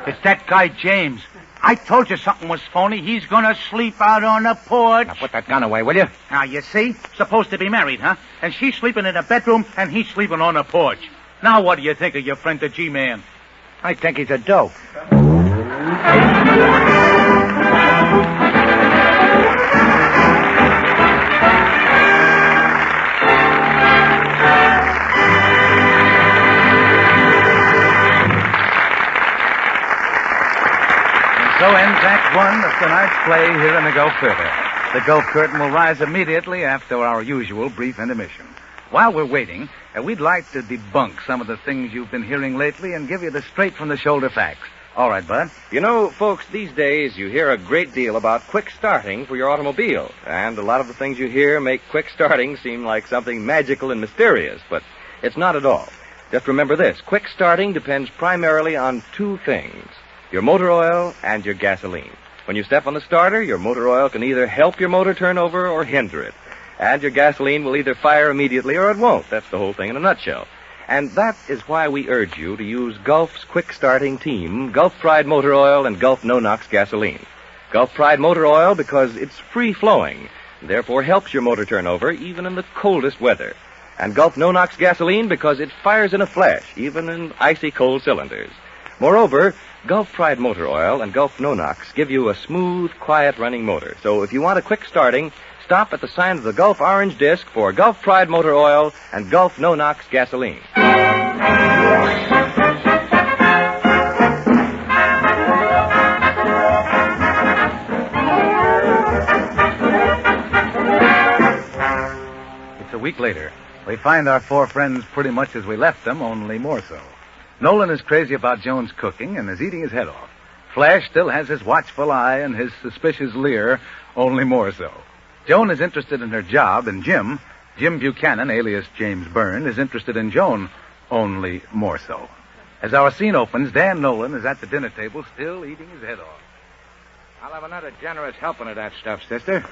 It's that guy, James. I told you something was phony. He's gonna sleep out on the porch. Now, put that gun away, will you? Now, you see? Supposed to be married, huh? And she's sleeping in a bedroom, and he's sleeping on the porch. Now, what do you think of your friend, the G-Man? I think he's a dope. So ends Act 1 of tonight's play here in the Gulf Theater. The Gulf curtain will rise immediately after our usual brief intermission. While we're waiting, we'd like to debunk some of the things you've been hearing lately and give you the straight-from-the-shoulder facts. All right, Bud. You know, folks, these days you hear a great deal about quick starting for your automobile. And a lot of the things you hear make quick starting seem like something magical and mysterious, but it's not at all. Just remember this. Quick starting depends primarily on two things: your motor oil and your gasoline. When you step on the starter, your motor oil can either help your motor turn over or hinder it. And your gasoline will either fire immediately or it won't. That's the whole thing in a nutshell. And that is why we urge you to use Gulf's quick starting team, Gulf Pride Motor Oil and Gulf No-Nox Gasoline. Gulf Pride Motor Oil because it's free-flowing, therefore helps your motor turn over even in the coldest weather. And Gulf No-Nox Gasoline because it fires in a flash, even in icy cold cylinders. Moreover, Gulf Pride Motor Oil and Gulf No-Nox give you a smooth, quiet-running motor. So if you want a quick starting, stop at the sign of the Gulf orange disc for Gulf Pride Motor Oil and Gulf No-Nox Gasoline. It's a week later. We find our four friends pretty much as we left them, only more so. Nolan is crazy about Joan's cooking and is eating his head off. Flash still has his watchful eye and his suspicious leer, only more so. Joan is interested in her job, and Jim Buchanan, alias James Byrne, is interested in Joan, only more so. As our scene opens, Dan Nolan is at the dinner table, still eating his head off. I'll have another generous helping of that stuff, sister.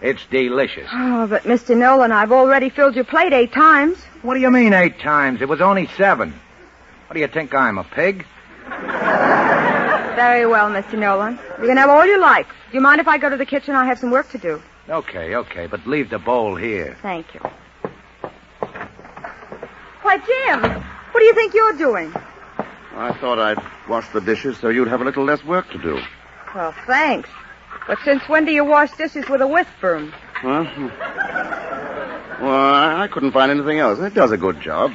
It's delicious. Oh, but Mr. Nolan, I've already filled your plate 8 times. What do you mean 8 times? It was only 7. What do you think I'm, a pig? Very well, Mr. Nolan. You can have all you like. Do you mind if I go to the kitchen? I have some work to do. Okay, but leave the bowl here. Thank you. Why, Jim, what do you think you're doing? I thought I'd wash the dishes so you'd have a little less work to do. Well, thanks. But since when do you wash dishes with a whisk broom? Huh? Well, I couldn't find anything else. It does a good job.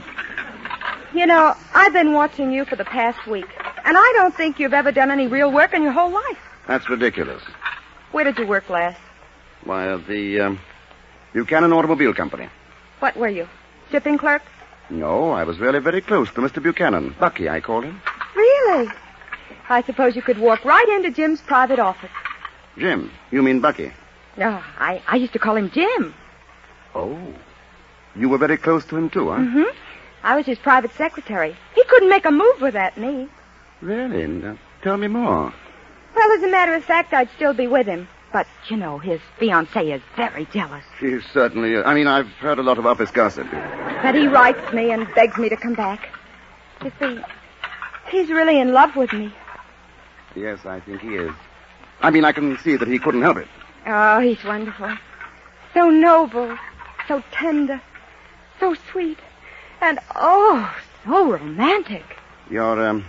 You know, I've been watching you for the past week, and I don't think you've ever done any real work in your whole life. That's ridiculous. Where did you work last? Why, at the Buchanan Automobile Company. What were you? Shipping clerk? No, I was really very close to Mr. Buchanan. Bucky, I called him. Really? I suppose you could walk right into Jim's private office. Jim? You mean Bucky? No, I used to call him Jim. Oh. You were very close to him, too, huh? Mm-hmm. I was his private secretary. He couldn't make a move without me. Really? Now, tell me more. Well, as a matter of fact, I'd still be with him. But, you know, his fiancée is very jealous. She certainly is. I mean, I've heard a lot of office gossip. But he writes me and begs me to come back. You see, he's really in love with me. Yes, I think he is. I mean, I can see that he couldn't help it. Oh, he's wonderful. So noble, so tender, so sweet, and, oh, so romantic. You're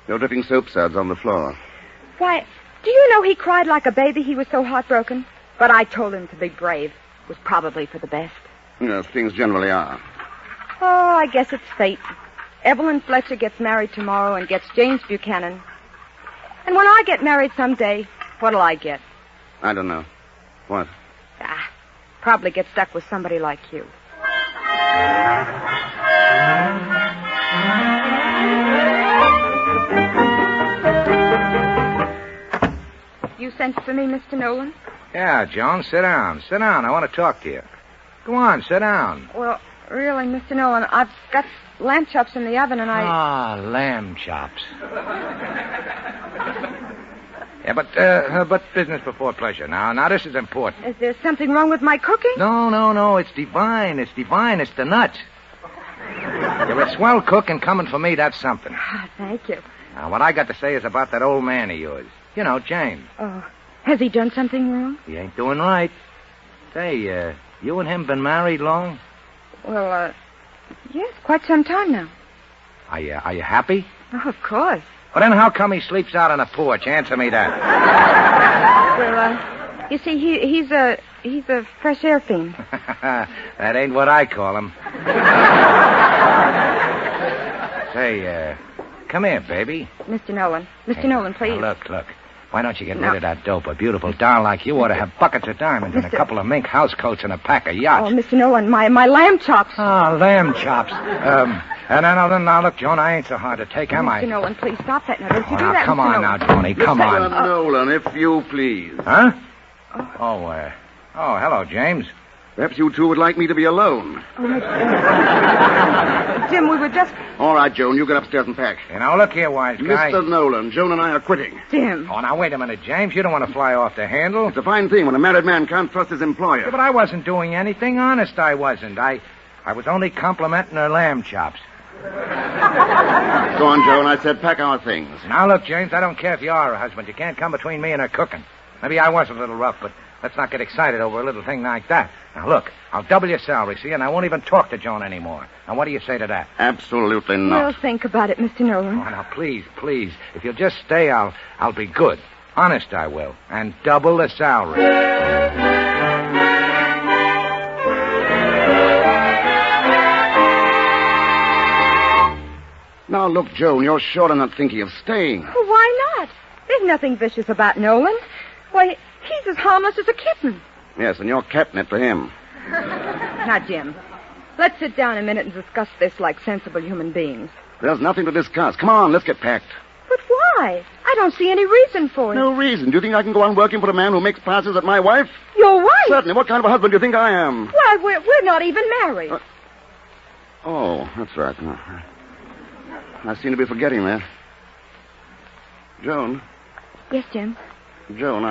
dripping soap suds on the floor. Why, do you know he cried like a baby? He was so heartbroken. But I told him to be brave. It was probably for the best. Yes, things generally are. Oh, I guess it's fate. Evelyn Fletcher gets married tomorrow and gets James Buchanan. And when I get married someday, what'll I get? I don't know. What? Probably get stuck with somebody like you. You sent for me, Mr. Nolan? Yeah, Joan, sit down. Sit down. I want to talk to you. Go on, sit down. Well, really, Mr. Nolan, I've got lamb chops in the oven and lamb chops. Yeah, but business before pleasure. Now, this is important. Is there something wrong with my cooking? No. It's divine. It's divine. It's the nuts. You're a swell cook, and coming for me, that's something. Thank you. Now, what I got to say is about that old man of yours. You know, James. Oh, has he done something wrong? He ain't doing right. Say, you and him been married long? Well, yes, quite some time now. Are you happy? Oh, of course. Well, then how come he sleeps out on the porch? Answer me that. Well, you see, he's a fresh air fiend. That ain't what I call him. Say, come here, baby. Mr. Nolan. Mr. Nolan, please. Now, look. Why don't you get rid of that dope? A beautiful doll like you ought to have buckets of diamonds and a couple of mink house coats and a pack of yachts. Oh, Mr. Nolan, my lamb chops. Lamb chops. And now, look, Joan, I ain't so hard to take, am I? Mr. Nolan, please stop that. Now, don't you do that, come Mr. on Nolan. now, Johnny, come on. Mr. Nolan, if you please. Huh? Oh, hello, James. Perhaps you two would like me to be alone. Jim, we were just... All right, Joan, you get upstairs and pack. You know, look here, wise guy. Mr. Nolan, Joan and I are quitting. Jim. Oh, now, wait a minute, James. You don't want to fly off the handle. It's a fine thing when a married man can't trust his employer. Yeah, but I wasn't doing anything. Honest, I wasn't. I was only complimenting her lamb chops. Go on, Joan. I said pack our things. Now, look, James, I don't care if you are her husband. You can't come between me and her cooking. Maybe I was a little rough, but let's not get excited over a little thing like that. Now, look, I'll double your salary, see, and I won't even talk to Joan anymore. Now, what do you say to that? Absolutely not. We'll think about it, Mr. Nolan. Oh, now, please. If you'll just stay, I'll be good. Honest, I will. And double the salary. Now, look, Joan, you're sure not thinking of staying. Well, why not? There's nothing vicious about Nolan. Why, he's as harmless as a kitten. Yes, and you're catnip to him. Now, Jim, let's sit down a minute and discuss this like sensible human beings. There's nothing to discuss. Come on, let's get packed. But why? I don't see any reason for it. No reason. Do you think I can go on working for a man who makes passes at my wife? Your wife? Certainly. What kind of a husband do you think I am? Why, we're not even married. Oh, that's right. No. I seem to be forgetting that. Joan. Yes, Jim. Joan,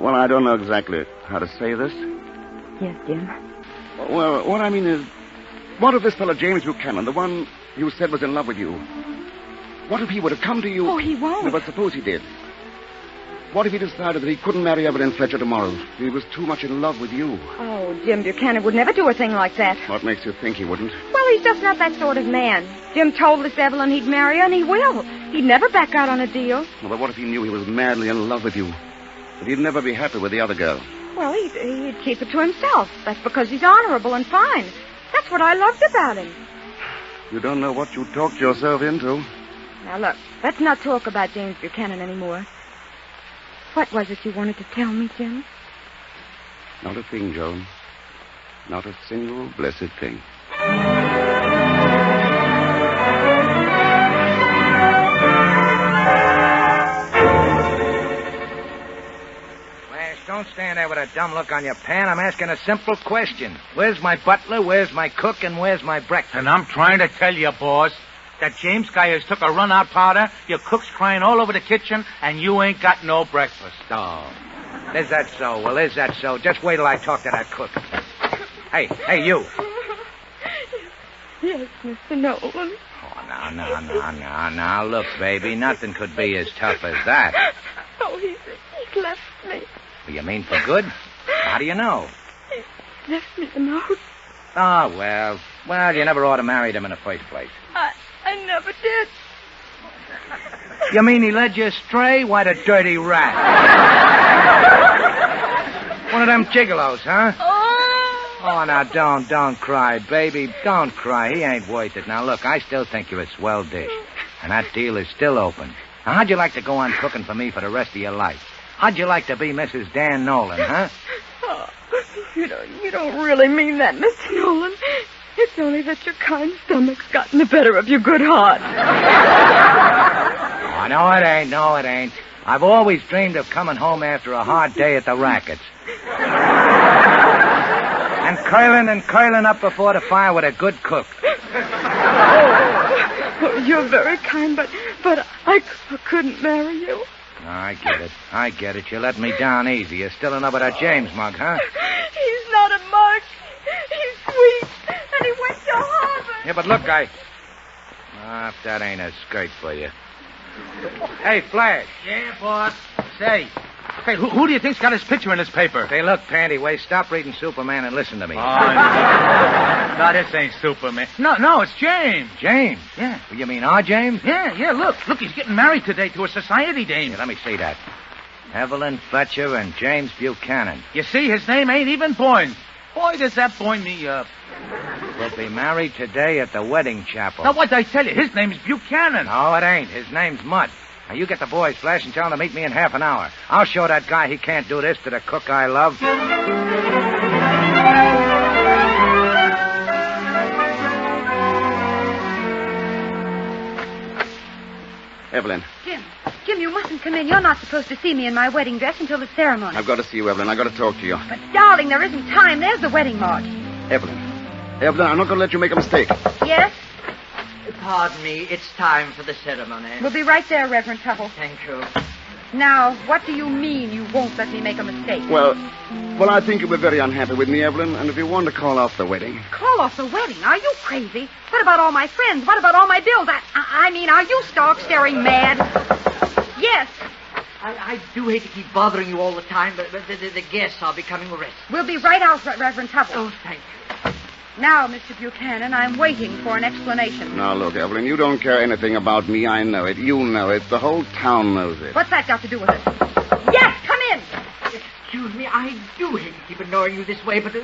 Well, I don't know exactly how to say this. Yes, Jim. Well, what I mean is, what if this fellow James Buchanan, the one you said was in love with you, what if he would have come to you... Oh, he won't. No, but suppose he did. What if he decided that he couldn't marry Evelyn Fletcher tomorrow? He was too much in love with you. Oh, Jim Buchanan would never do a thing like that. What makes you think he wouldn't? Well, he's just not that sort of man. Jim told this Evelyn he'd marry her, and he will. He'd never back out on a deal. Well, but what if he knew he was madly in love with you? That he'd never be happy with the other girl? Well, he'd keep it to himself. That's because he's honorable and fine. That's what I loved about him. You don't know what you talked yourself into. Now, look, let's not talk about James Buchanan anymore. What was it you wanted to tell me, Jim? Not a thing, Joan. Not a single blessed thing. Don't stand there with a dumb look on your pan. I'm asking a simple question. Where's my butler, where's my cook, and where's my breakfast? And I'm trying to tell you, boss, that James guy has took a run-out powder, your cook's crying all over the kitchen, and you ain't got no breakfast. Oh. Is that so? Well, is that so? Just wait till I talk to that cook. Hey, you. Yes, Mr. Nolan. Oh, now, look, baby, nothing could be as tough as that. Oh, he's left me. You mean for good? How do you know? He left me a note. Oh, well, you never ought to marry him in the first place. I never did. You mean he led you astray? Why, the dirty rat. One of them gigolos, huh? Oh, now, don't cry, baby. Don't cry. He ain't worth it. Now, look, I still think you're a swell dish. And that deal is still open. Now, how'd you like to go on cooking for me for the rest of your life? How'd you like to be Mrs. Dan Nolan, huh? Oh, you don't really mean that, Mr. Nolan. It's only that your kind stomach's gotten the better of your good heart. Oh, no, it ain't. I've always dreamed of coming home after a hard day at the rackets. And curling up before the fire with a good cook. Oh, you're very kind, but I couldn't marry you. I get it. You let me down easy. You're still in love with that James mug, huh? He's not a mug. He's sweet. And he went to Harvard. Yeah, but look, if that ain't a skirt for you. Hey, Flash. Yeah, boss. Say, who do you think's got his picture in this paper? Say, look, Pantywaist, stop reading Superman and listen to me. Oh, no, this ain't Superman. No, it's James. James? Yeah. You mean our James? Yeah, look, he's getting married today to a society dame. Yeah, let me see that. Evelyn Fletcher and James Buchanan. You see, his name ain't even Boyne. Boy, does that buoy me up. We'll be married today at the wedding chapel. Now, what'd I tell you? His name's Buchanan. No, it ain't. His name's Mudd. Now, you get the boys, Flash, and tell them to meet me in half an hour. I'll show that guy he can't do this to the cook I love. Evelyn. Jim, you mustn't come in. You're not supposed to see me in my wedding dress until the ceremony. I've got to see you, Evelyn. I've got to talk to you. But, darling, there isn't time. There's the wedding march. Evelyn, I'm not going to let you make a mistake. Yes? Pardon me. It's time for the ceremony. We'll be right there, Reverend Tuttle. Thank you. Now, what do you mean you won't let me make a mistake? Well, I think you'll be very unhappy with me, Evelyn, and if you want to call off the wedding... Call off the wedding? Are you crazy? What about all my friends? What about all my bills? I mean, are you stark staring mad? Yes. I do hate to keep bothering you all the time, but the guests are becoming restless. We'll be right out, Reverend Tuttle. Oh, thank you. Now, Mr. Buchanan, I'm waiting for an explanation. Now, look, Evelyn, you don't care anything about me. I know it. You know it. The whole town knows it. What's that got to do with it? Yes, come in. Excuse me, I do hate to keep annoying you this way, but the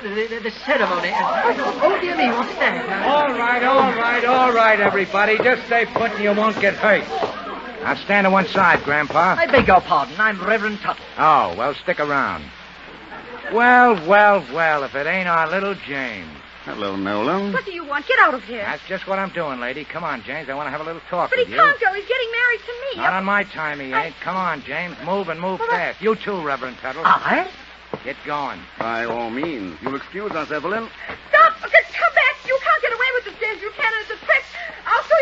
ceremony... Oh, dear me, what's that? All right, everybody. Just stay put and you won't get hurt. Now stand to one side, Grandpa. I beg your pardon. I'm Reverend Tuttle. Oh, well, stick around. Well, if it ain't our little James. Hello, Nolan. What do you want? Get out of here. That's just what I'm doing, lady. Come on, James. I want to have a little talk but with you. But he can't go. He's getting married to me. Not on my time, he ain't. Come on, James. Move and move fast. You too, Reverend Tuttle. I? Get going. By all means. You'll excuse us, Evelyn. Stop! Come back. You can't get away with this, James Buchanan. It's a trick. I'll show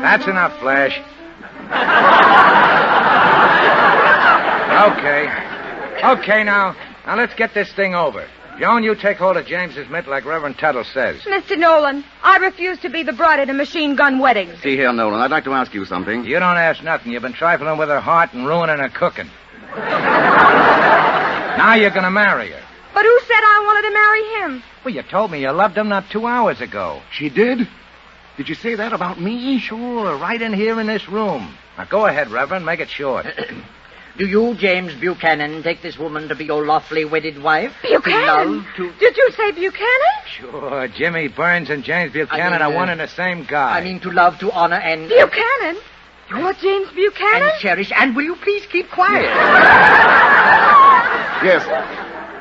That's enough, Flash. Okay, now let's get this thing over. Joan, you take hold of James's mitt like Reverend Tuttle says. Mr. Nolan, I refuse to be the bride at a machine gun wedding. See here, Nolan, I'd like to ask you something. You don't ask nothing. You've been trifling with her heart and ruining her cooking. Now you're going to marry her. But who said I wanted to marry him? Well, you told me you loved him not 2 hours ago. She did? Did you say that about me? Sure, right in here in this room. Now go ahead, Reverend, make it short. Do you, James Buchanan, take this woman to be your lawfully wedded wife? Buchanan? Did you say Buchanan? Sure, Jimmy Burns and James Buchanan are one and the same guy. I mean to love, to honor, and... Buchanan? You're James Buchanan? And cherish, and will you please keep quiet? Yes,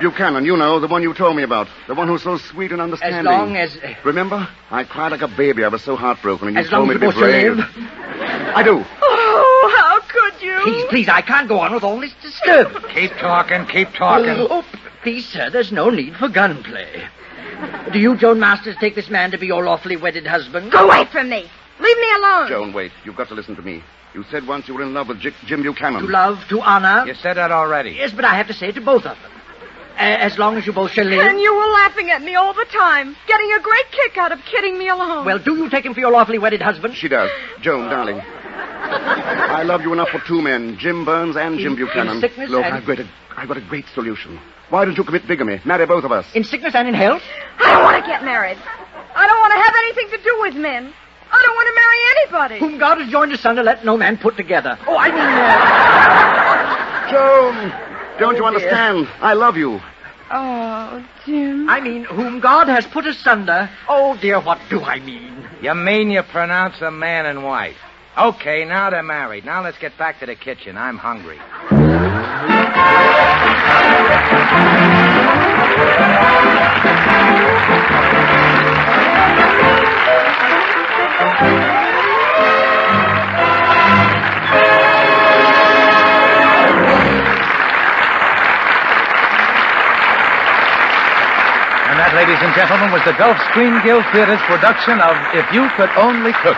Buchanan, you know, the one you told me about. The one who's so sweet and understanding. As long as... Remember? I cried like a baby. I was so heartbroken, and you as told me to be brave. I do. Oh, how could you? Please, I can't go on with all this disturbance. Keep talking. Oh, please, sir, there's no need for gunplay. Do you, Joan Masters, take this man to be your lawfully wedded husband? Go away from me. Leave me alone. Joan, wait. You've got to listen to me. You said once you were in love with Jim Buchanan. To love, to honor. You said that already. Yes, but I have to say it to both of them. As long as you both shall live. And you were laughing at me all the time, getting a great kick out of kidding me alone. Well, do you take him for your lawfully wedded husband? She does. Joan, darling. I love you enough for two men, Jim Burns and Jim Buchanan. In sickness Look, and... I've got a great solution. Why don't you commit bigamy? Marry both of us. In sickness and in health? I don't want to get married. I don't want to have anything to do with men. I don't want to marry anybody. Whom God has joined asunder, let no man put together. Oh, I mean... Joan, don't you understand? I love you. Oh, Jim. I mean, whom God has put asunder. Oh, dear, what do I mean? You mean you pronounce a man and wife. Okay, now they're married. Now let's get back to the kitchen. I'm hungry. And that, ladies and gentlemen, was the Gulf Screen Guild Theater's production of If You Could Only Cook.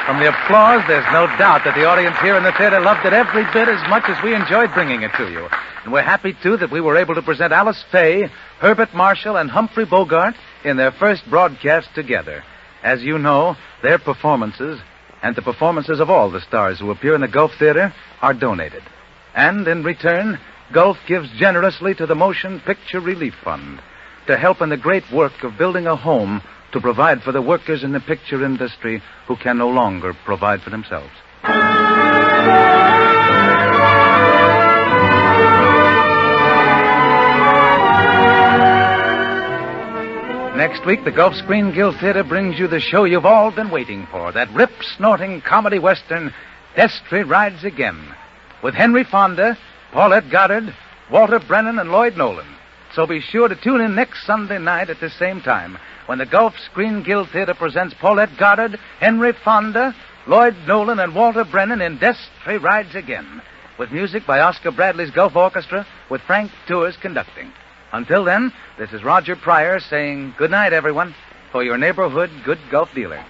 From the applause, there's no doubt that the audience here in the theater loved it every bit as much as we enjoyed bringing it to you. And we're happy, too, that we were able to present Alice Faye, Herbert Marshall, and Humphrey Bogart in their first broadcast together. As you know, their performances, and the performances of all the stars who appear in the Gulf Theater, are donated. And in return, Gulf gives generously to the Motion Picture Relief Fund to help in the great work of building a home to provide for the workers in the picture industry who can no longer provide for themselves. Next week, the Gulf Screen Guild Theater brings you the show you've all been waiting for, that rip-snorting comedy western, Destry Rides Again, with Henry Fonda, Paulette Goddard, Walter Brennan, and Lloyd Nolan. So be sure to tune in next Sunday night at the same time when the Gulf Screen Guild Theater presents Paulette Goddard, Henry Fonda, Lloyd Nolan, and Walter Brennan in Destry Rides Again, with music by Oscar Bradley's Gulf Orchestra with Frank Tours conducting. Until then, this is Roger Pryor saying good night, everyone, for your neighborhood good Gulf dealer.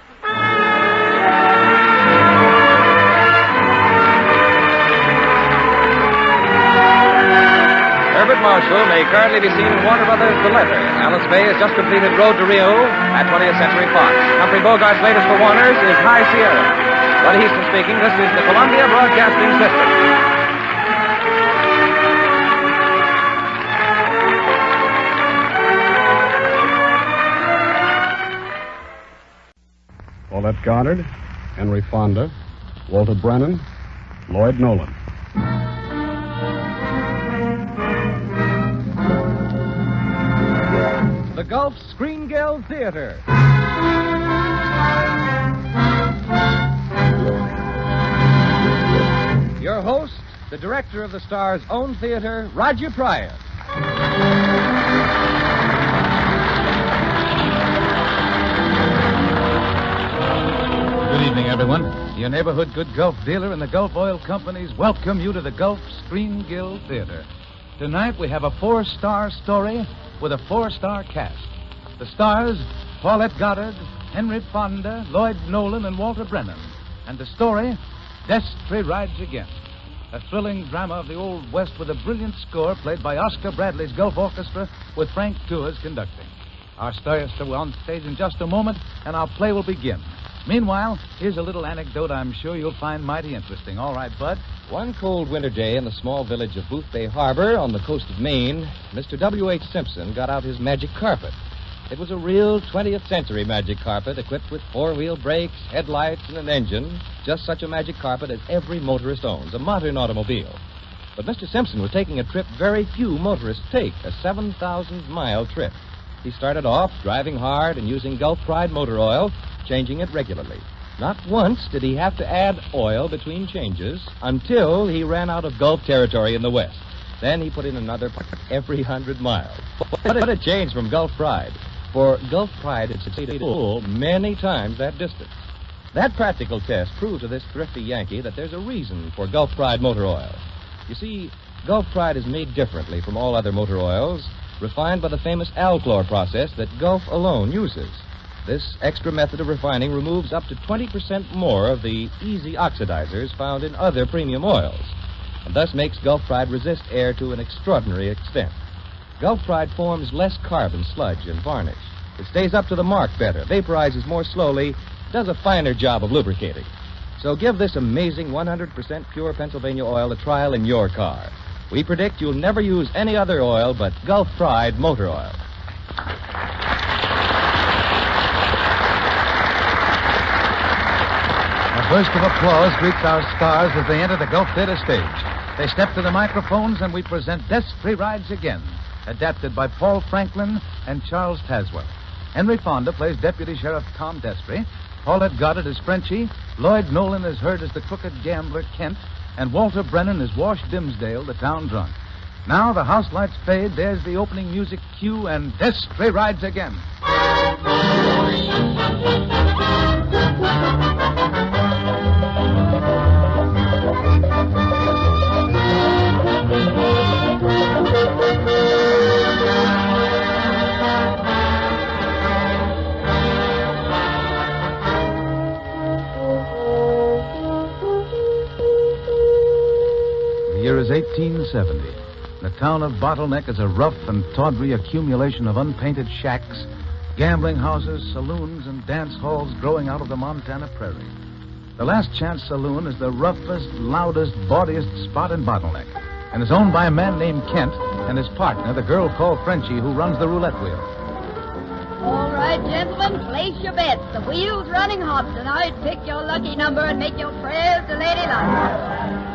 Herbert Marshall may currently be seen in Warner Brothers' The Letter. Alice Faye has just completed Road to Rio at 20th Century Fox. Humphrey Bogart's latest for Warner's is High Sierra. Buddy Easton speaking. This is the Columbia Broadcasting System. Paulette Goddard, Henry Fonda, Walter Brennan, Lloyd Nolan. The Gulf Screen Guild Theater. Your host, the director of the Star's own theater, Roger Pryor. Good evening, everyone. Your neighborhood good Gulf dealer and the Gulf Oil Companies welcome you to the Gulf Screen Guild Theater. Tonight we have a 4-star story with a 4-star cast. The stars, Paulette Goddard, Henry Fonda, Lloyd Nolan, and Walter Brennan. And the story, Destry Rides Again. A thrilling drama of the Old West with a brilliant score played by Oscar Bradley's Gulf Orchestra with Frank Tours conducting. Our stars are on stage in just a moment, and our play will begin. Meanwhile, here's a little anecdote I'm sure you'll find mighty interesting. All right, Bud? One cold winter day in the small village of Booth Bay Harbor on the coast of Maine, Mr. W.H. Simpson got out his magic carpet. It was a real 20th century magic carpet equipped with four-wheel brakes, headlights, and an engine. Just such a magic carpet as every motorist owns, a modern automobile. But Mr. Simpson was taking a trip very few motorists take, a 7,000-mile trip. He started off driving hard and using Gulf Pride motor oil, changing it regularly. Not once did he have to add oil between changes until he ran out of Gulf territory in the west. Then he put in another every 100 miles. What a change from Gulf Pride. For Gulf Pride had succeeded many times that distance. That practical test proved to this thrifty Yankee that there's a reason for Gulf Pride motor oil. You see, Gulf Pride is made differently from all other motor oils, refined by the famous Alchlor process that Gulf alone uses. This extra method of refining removes up to 20% more of the easy oxidizers found in other premium oils, and thus makes Gulf Pride resist air to an extraordinary extent. Gulf Pride forms less carbon, sludge, and varnish. It stays up to the mark better, vaporizes more slowly, does a finer job of lubricating. So give this amazing 100% pure Pennsylvania oil a trial in your car. We predict you'll never use any other oil but Gulf Pride motor oil. A burst of applause greets our stars as they enter the Gulf Theater stage. They step to the microphones and we present Destry Rides Again, adapted by Paul Franklin and Charles Tazewell. Henry Fonda plays Deputy Sheriff Tom Destry. Paulette Goddard is Frenchie. Lloyd Nolan is heard as the crooked gambler Kent. And Walter Brennan is Wash Dimsdale, the town drunk. Now the house lights fade. There's the opening music cue, and Destry Rides Again. The year is 1870. The town of Bottleneck is a rough and tawdry accumulation of unpainted shacks, gambling houses, saloons, and dance halls growing out of the Montana prairie. The Last Chance Saloon is the roughest, loudest, bawdiest spot in Bottleneck, and is owned by a man named Kent and his partner, the girl called Frenchie, who runs the roulette wheel. All right, gentlemen, place your bets. The wheel's running hot tonight. Pick your lucky number and make your prayers to Lady Luck.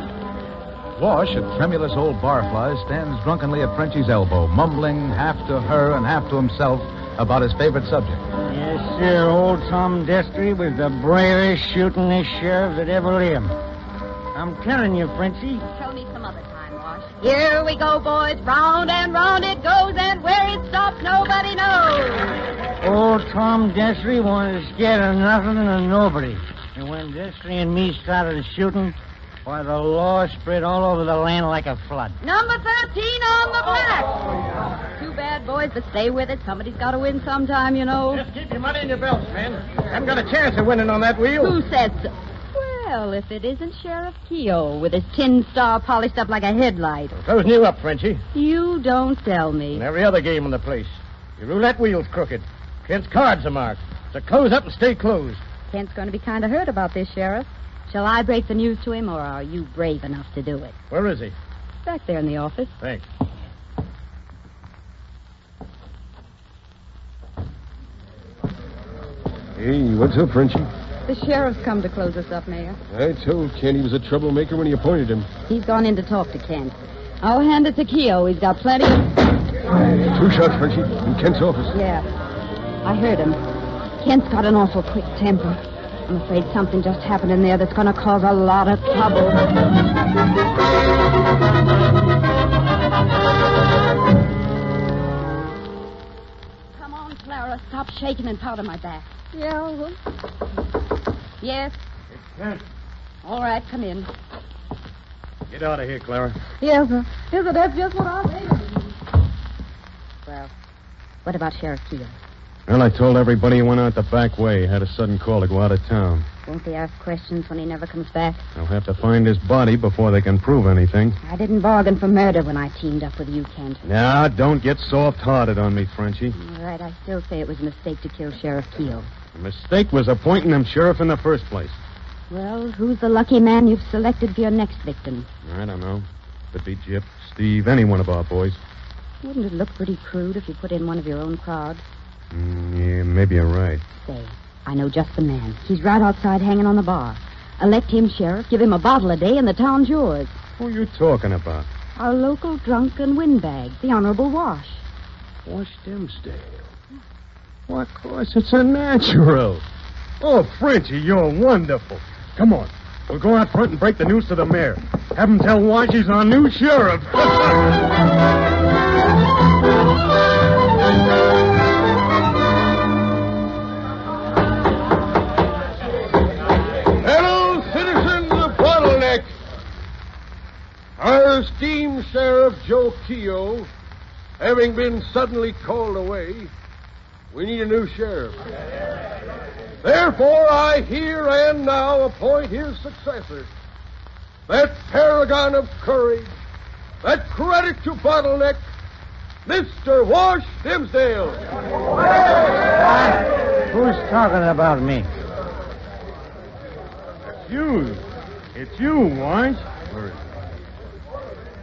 Wash, a tremulous old barfly, stands drunkenly at Frenchie's elbow, mumbling half to her and half to himself about his favorite subject. Yes, sir. Old Tom Destry was the bravest shootingest sheriff that ever lived. I'm telling you, Frenchie. Tell me some other time, Wash. Here we go, boys. Round and round it goes, and where it stops, nobody knows. Old Tom Destry wasn't scared of nothing and nobody. And when Destry and me started shooting, why, the law spread all over the land like a flood. Number 13 on the back. Too bad, boys, but stay with it. Somebody's got to win sometime, you know. Just keep your money in your belts, man. Haven't got a chance of winning on that wheel. Who said so? Well, if it isn't Sheriff Keogh with his tin star polished up like a headlight. Closing you up, Frenchie. You don't tell me. And every other game in the place. Your roulette wheel's crooked. Kent's cards are marked. So close up and stay closed. Kent's going to be kind of hurt about this, Sheriff. Shall I break the news to him, or are you brave enough to do it? Where is he? Back there in the office. Thanks. Hey, what's up, Frenchie? The sheriff's come to close us up, Mayor. I told Kent he was a troublemaker when he appointed him. He's gone in to talk to Kent. I'll hand it to Keogh. He's got plenty of... 2 shots, Frenchie, in Kent's office. Yeah, I heard him. Kent's got an awful quick temper. I'm afraid something just happened in there that's going to cause a lot of trouble. Come on, Clara. Stop shaking and powder my back. Yeah. Yes? Yes. All right, come in. Get out of here, Clara. Yes, sir. Yes, sir. That's just what I think. Well, what about Sheriff Keogh? Well, I told everybody he went out the back way. Had a sudden call to go out of town. Won't they ask questions when he never comes back? They'll have to find his body before they can prove anything. I didn't bargain for murder when I teamed up with you, Kent. Now, don't get soft-hearted on me, Frenchie. All right, I still say it was a mistake to kill Sheriff Keel. The mistake was appointing him sheriff in the first place. Well, who's the lucky man you've selected for your next victim? I don't know. Could be Jip, Steve, any one of our boys. Wouldn't it look pretty crude if you put in one of your own crowd? Yeah, maybe you're right. Say, I know just the man. He's right outside hanging on the bar. Elect him sheriff, give him a bottle a day, and the town's yours. Who are you talking about? Our local drunk and windbag, the Honorable Wash. Wash Dimsdale. Well, of course, it's a natural. Oh, Frenchie, you're wonderful. Come on. We'll go out front and break the news to the mayor. Have him tell Wash he's our new sheriff. Fellow citizens of Bottleneck, our esteemed Sheriff Joe Keogh, having been suddenly called away, we need a new sheriff. Therefore, I here and now appoint his successor, that paragon of courage, that credit to Bottleneck, Mr. Wash Dimsdale. Who's talking about me? It's you, Wash.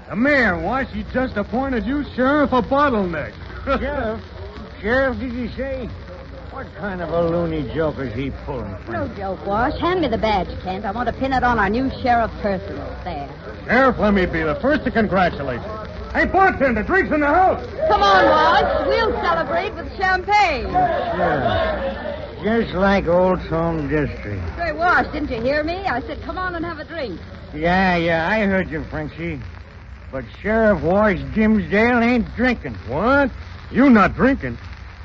The mayor, Wash, he just appointed you sheriff of Bottleneck. Sheriff, did you say? What kind of a loony joke is he pulling? No joke, Wash. Hand me the badge, Kent. I want to pin it on our new sheriff personal. There. Sheriff, let me be the first to congratulate you. Hey, bartender, drinks in the house. Come on, Wash. We'll celebrate with champagne. Sure. Just like old Tom Destry. Say, Wash, didn't you hear me? I said, come on and have a drink. Yeah, I heard you, Frenchie. But Sheriff Wash Dimsdale ain't drinking. What? You not drinking?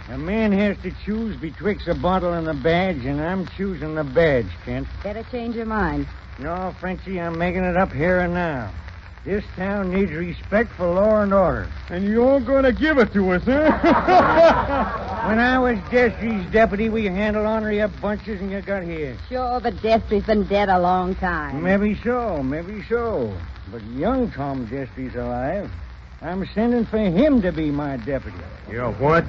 A man has to choose betwixt a bottle and a badge, and I'm choosing the badge, Kent. Better change your mind. No, Frenchie, I'm making it up here and now. This town needs respect for law and order. And you're going to give it to us, huh? When I was Destry's deputy, we handled ornery up bunches, and you got here. Sure, but Destry's been dead a long time. Maybe so. But young Tom Destry's alive. I'm sending for him to be my deputy. You're what?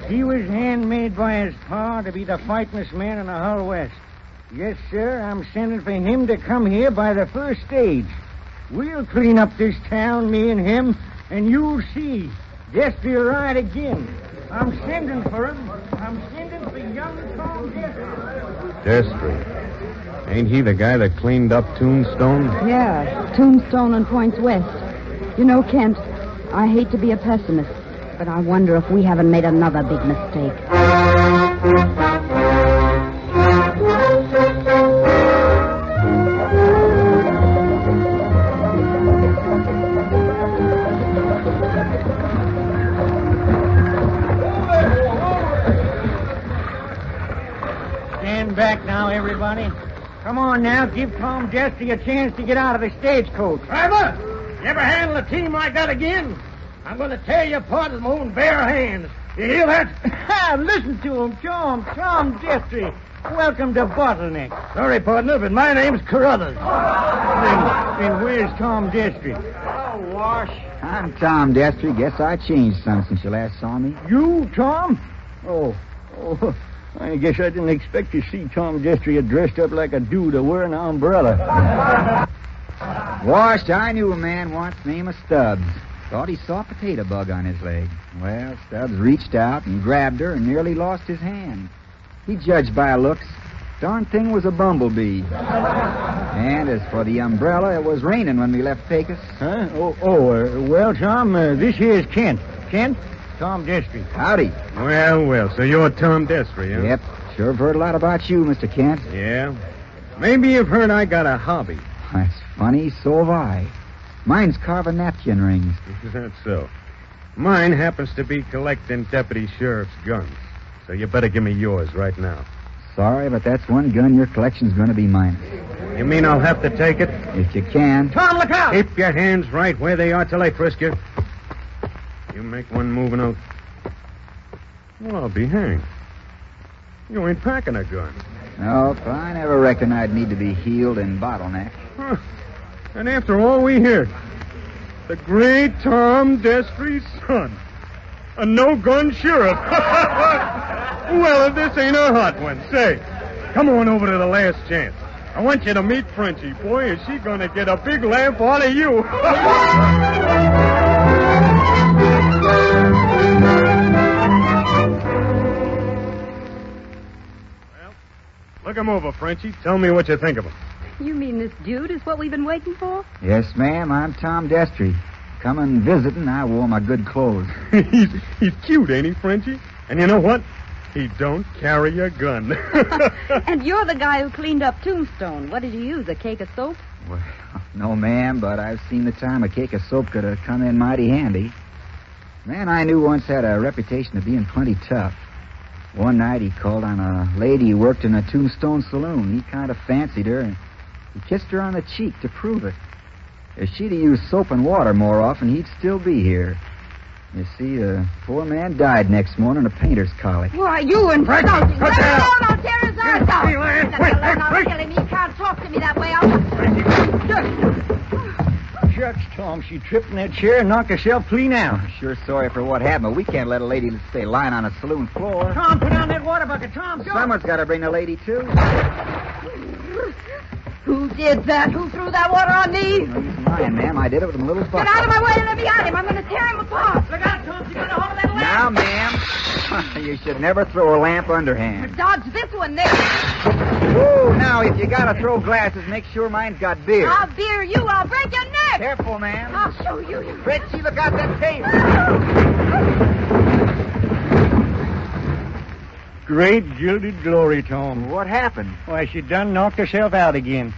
He was handmade by his pa to be the fightingest man in the Hull West. Yes, sir, I'm sending for him to come here by the first stage. We'll clean up this town, me and him, and you'll see. Destry will ride again. I'm sending for him. I'm sending for young Tom Destry. Destry. Ain't he the guy that cleaned up Tombstone? Yeah, Tombstone and Points West. You know, Kent, I hate to be a pessimist, but I wonder if we haven't made another big mistake. Stand back now, everybody. Come on now, give Tom Destry a chance to get out of the stagecoach. Driver, you ever handle a team like that again? I'm going to tear you apart with my own bare hands. You hear that? Listen to him, Tom Destry. Welcome to Bottleneck. Sorry, partner, but my name's Carruthers. Then where's Tom Destry? Oh, Wash. I'm Tom Destry. Guess I changed some since you last saw me. You, Tom? Oh, I guess I didn't expect to see Tom Destry dressed up like a dude wearing an umbrella. Washed, I knew a man once named Stubbs. Thought he saw a potato bug on his leg. Well, Stubbs reached out and grabbed her and nearly lost his hand. He judged by her looks. Darn thing was a bumblebee. And as for the umbrella, it was raining when we left Pecos. Huh? Well, Tom, this here's Kent. Kent? Tom Destry. Howdy. Well, so you're Tom Destry, huh? Yep. Sure have heard a lot about you, Mr. Kent. Yeah? Maybe you've heard I got a hobby. That's funny, so have I. Mine's carving napkin rings. That's so. Mine happens to be collecting deputy sheriff's guns. So you better give me yours right now. Sorry, but that's one gun your collection's going to be mine. You mean I'll have to take it? If you can. Tom, look out! Keep your hands right where they are till I frisk you. You make one move and I'll be hanged. You ain't packing a gun. Nope, I never reckoned I'd need to be healed in Bottleneck. Huh. And after all we heard, the great Tom Destry's son, a no-gun sheriff. Well, if this ain't a hot one, say, come on over to the last chance. I want you to meet Frenchie. Boy, is she going to get a big laugh out of you. Well, look him over, Frenchie. Tell me what you think of him. You mean this dude is what we've been waiting for? Yes, ma'am, I'm Tom Destry. Coming visiting, I wore my good clothes. He's cute, ain't he, Frenchie? And you know what? He don't carry a gun. And you're the guy who cleaned up Tombstone. What did you use, a cake of soap? Well, no, ma'am, but I've seen the time a cake of soap could have come in mighty handy. Man I knew once had a reputation of being plenty tough. One night he called on a lady who worked in a Tombstone saloon. He kind of fancied her, and he kissed her on the cheek to prove it. If she'd have used soap and water more often, he'd still be here. You see, the poor man died next morning of painter's colic. Why, you and Frenchie, Let me put down. alone, I'll tear his eyes out. Hey, Lance, Let me wait, alone, I'll wait. kill him. You can't talk to me that way. Shucks, Tom, she tripped in that chair and knocked herself clean out. I'm sure sorry for what happened, but we can't let a lady stay lying on a saloon floor. Tom, put down that water bucket. Tom, go. Someone's got to bring the lady, too. Who did that? Who threw that water on me? No, he's lying, ma'am. I did it with a little bucket. Get out of my way and let me at him. I'm going to tear him apart. Look out, Tom. You got a hold of that lamp. Now, ma'am, you should never throw a lamp underhand. Dodge this one there. Ooh, now, if you got to throw glasses, make sure mine's got beer. I'll beer you. I'll break your neck. Careful, ma'am. I'll show you. Fritzy, look out that tape. Great gilded glory, Tom. What happened? Why, she done knocked herself out again.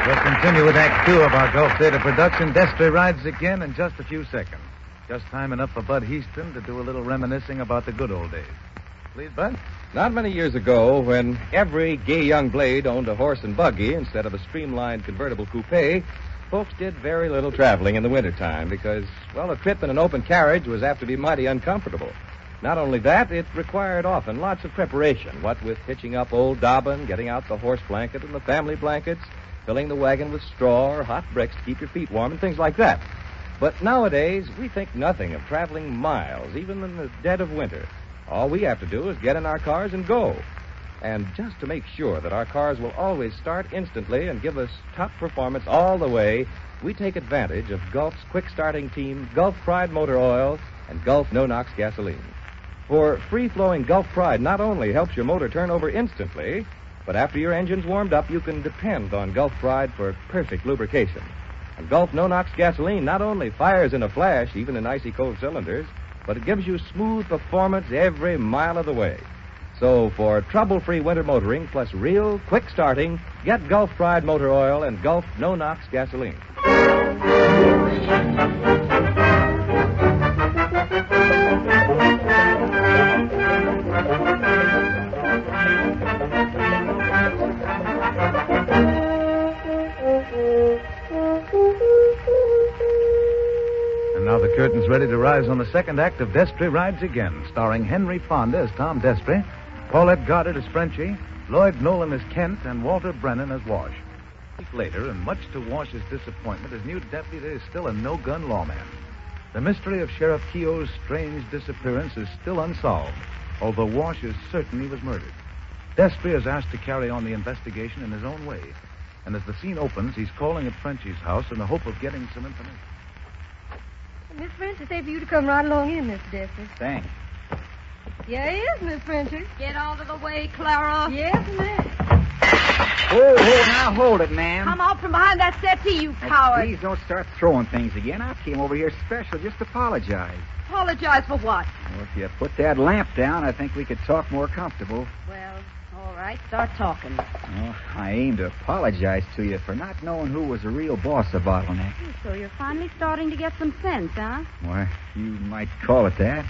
We'll continue with Act 2 of our Gulf Theater production. Destry rides again in just a few seconds. Just time enough for Bud Heaston to do a little reminiscing about the good old days. Please, Bud? Not many years ago, when every gay young blade owned a horse and buggy instead of a streamlined convertible coupe, folks did very little traveling in the wintertime because, well, a trip in an open carriage was apt to be mighty uncomfortable. Not only that, it required often lots of preparation, what with hitching up old Dobbin, getting out the horse blanket and the family blankets, filling the wagon with straw or hot bricks to keep your feet warm, and things like that. But nowadays, we think nothing of traveling miles, even in the dead of winter. All we have to do is get in our cars and go. And just to make sure that our cars will always start instantly and give us top performance all the way, we take advantage of Gulf's quick-starting team, Gulf Pride Motor Oil, and Gulf No-Nox Gasoline. For free-flowing Gulf Pride not only helps your motor turn over instantly, but after your engine's warmed up, you can depend on Gulf Pride for perfect lubrication. And Gulf No-Nox Gasoline not only fires in a flash, even in icy cold cylinders, but it gives you smooth performance every mile of the way. So for trouble-free winter motoring plus real quick starting, get Gulf Pride Motor Oil and Gulf No-Nox Gasoline. And now the curtain's ready to rise on the second act of Destry Rides Again, starring Henry Fonda as Tom Destry, Paulette Goddard as Frenchie, Lloyd Nolan as Kent, and Walter Brennan as Wash. A week later, and much to Wash's disappointment, his new deputy is still a no-gun lawman. The mystery of Sheriff Keogh's strange disappearance is still unsolved, although Wash is certain he was murdered. Destry is asked to carry on the investigation in his own way, and as the scene opens, he's calling at Frenchie's house in the hope of getting some information. Miss Frenchie, say for you to come right along in, Mr. Destry. Thanks. Yeah, he is, Miss Frenchie. Get out of the way, Clara. Yes, ma'am. Oh, now hold it, ma'am. Come out from behind that settee, you Oh, coward. please don't start throwing things again. I came over here special just to apologize. Apologize for what? Well, if you put that lamp down, I think we could talk more comfortable. Well, all right, start talking. Well, I aim to apologize to you for not knowing who was the real boss of Bottleneck. So you're finally starting to get some sense, huh? Why, you might call it that.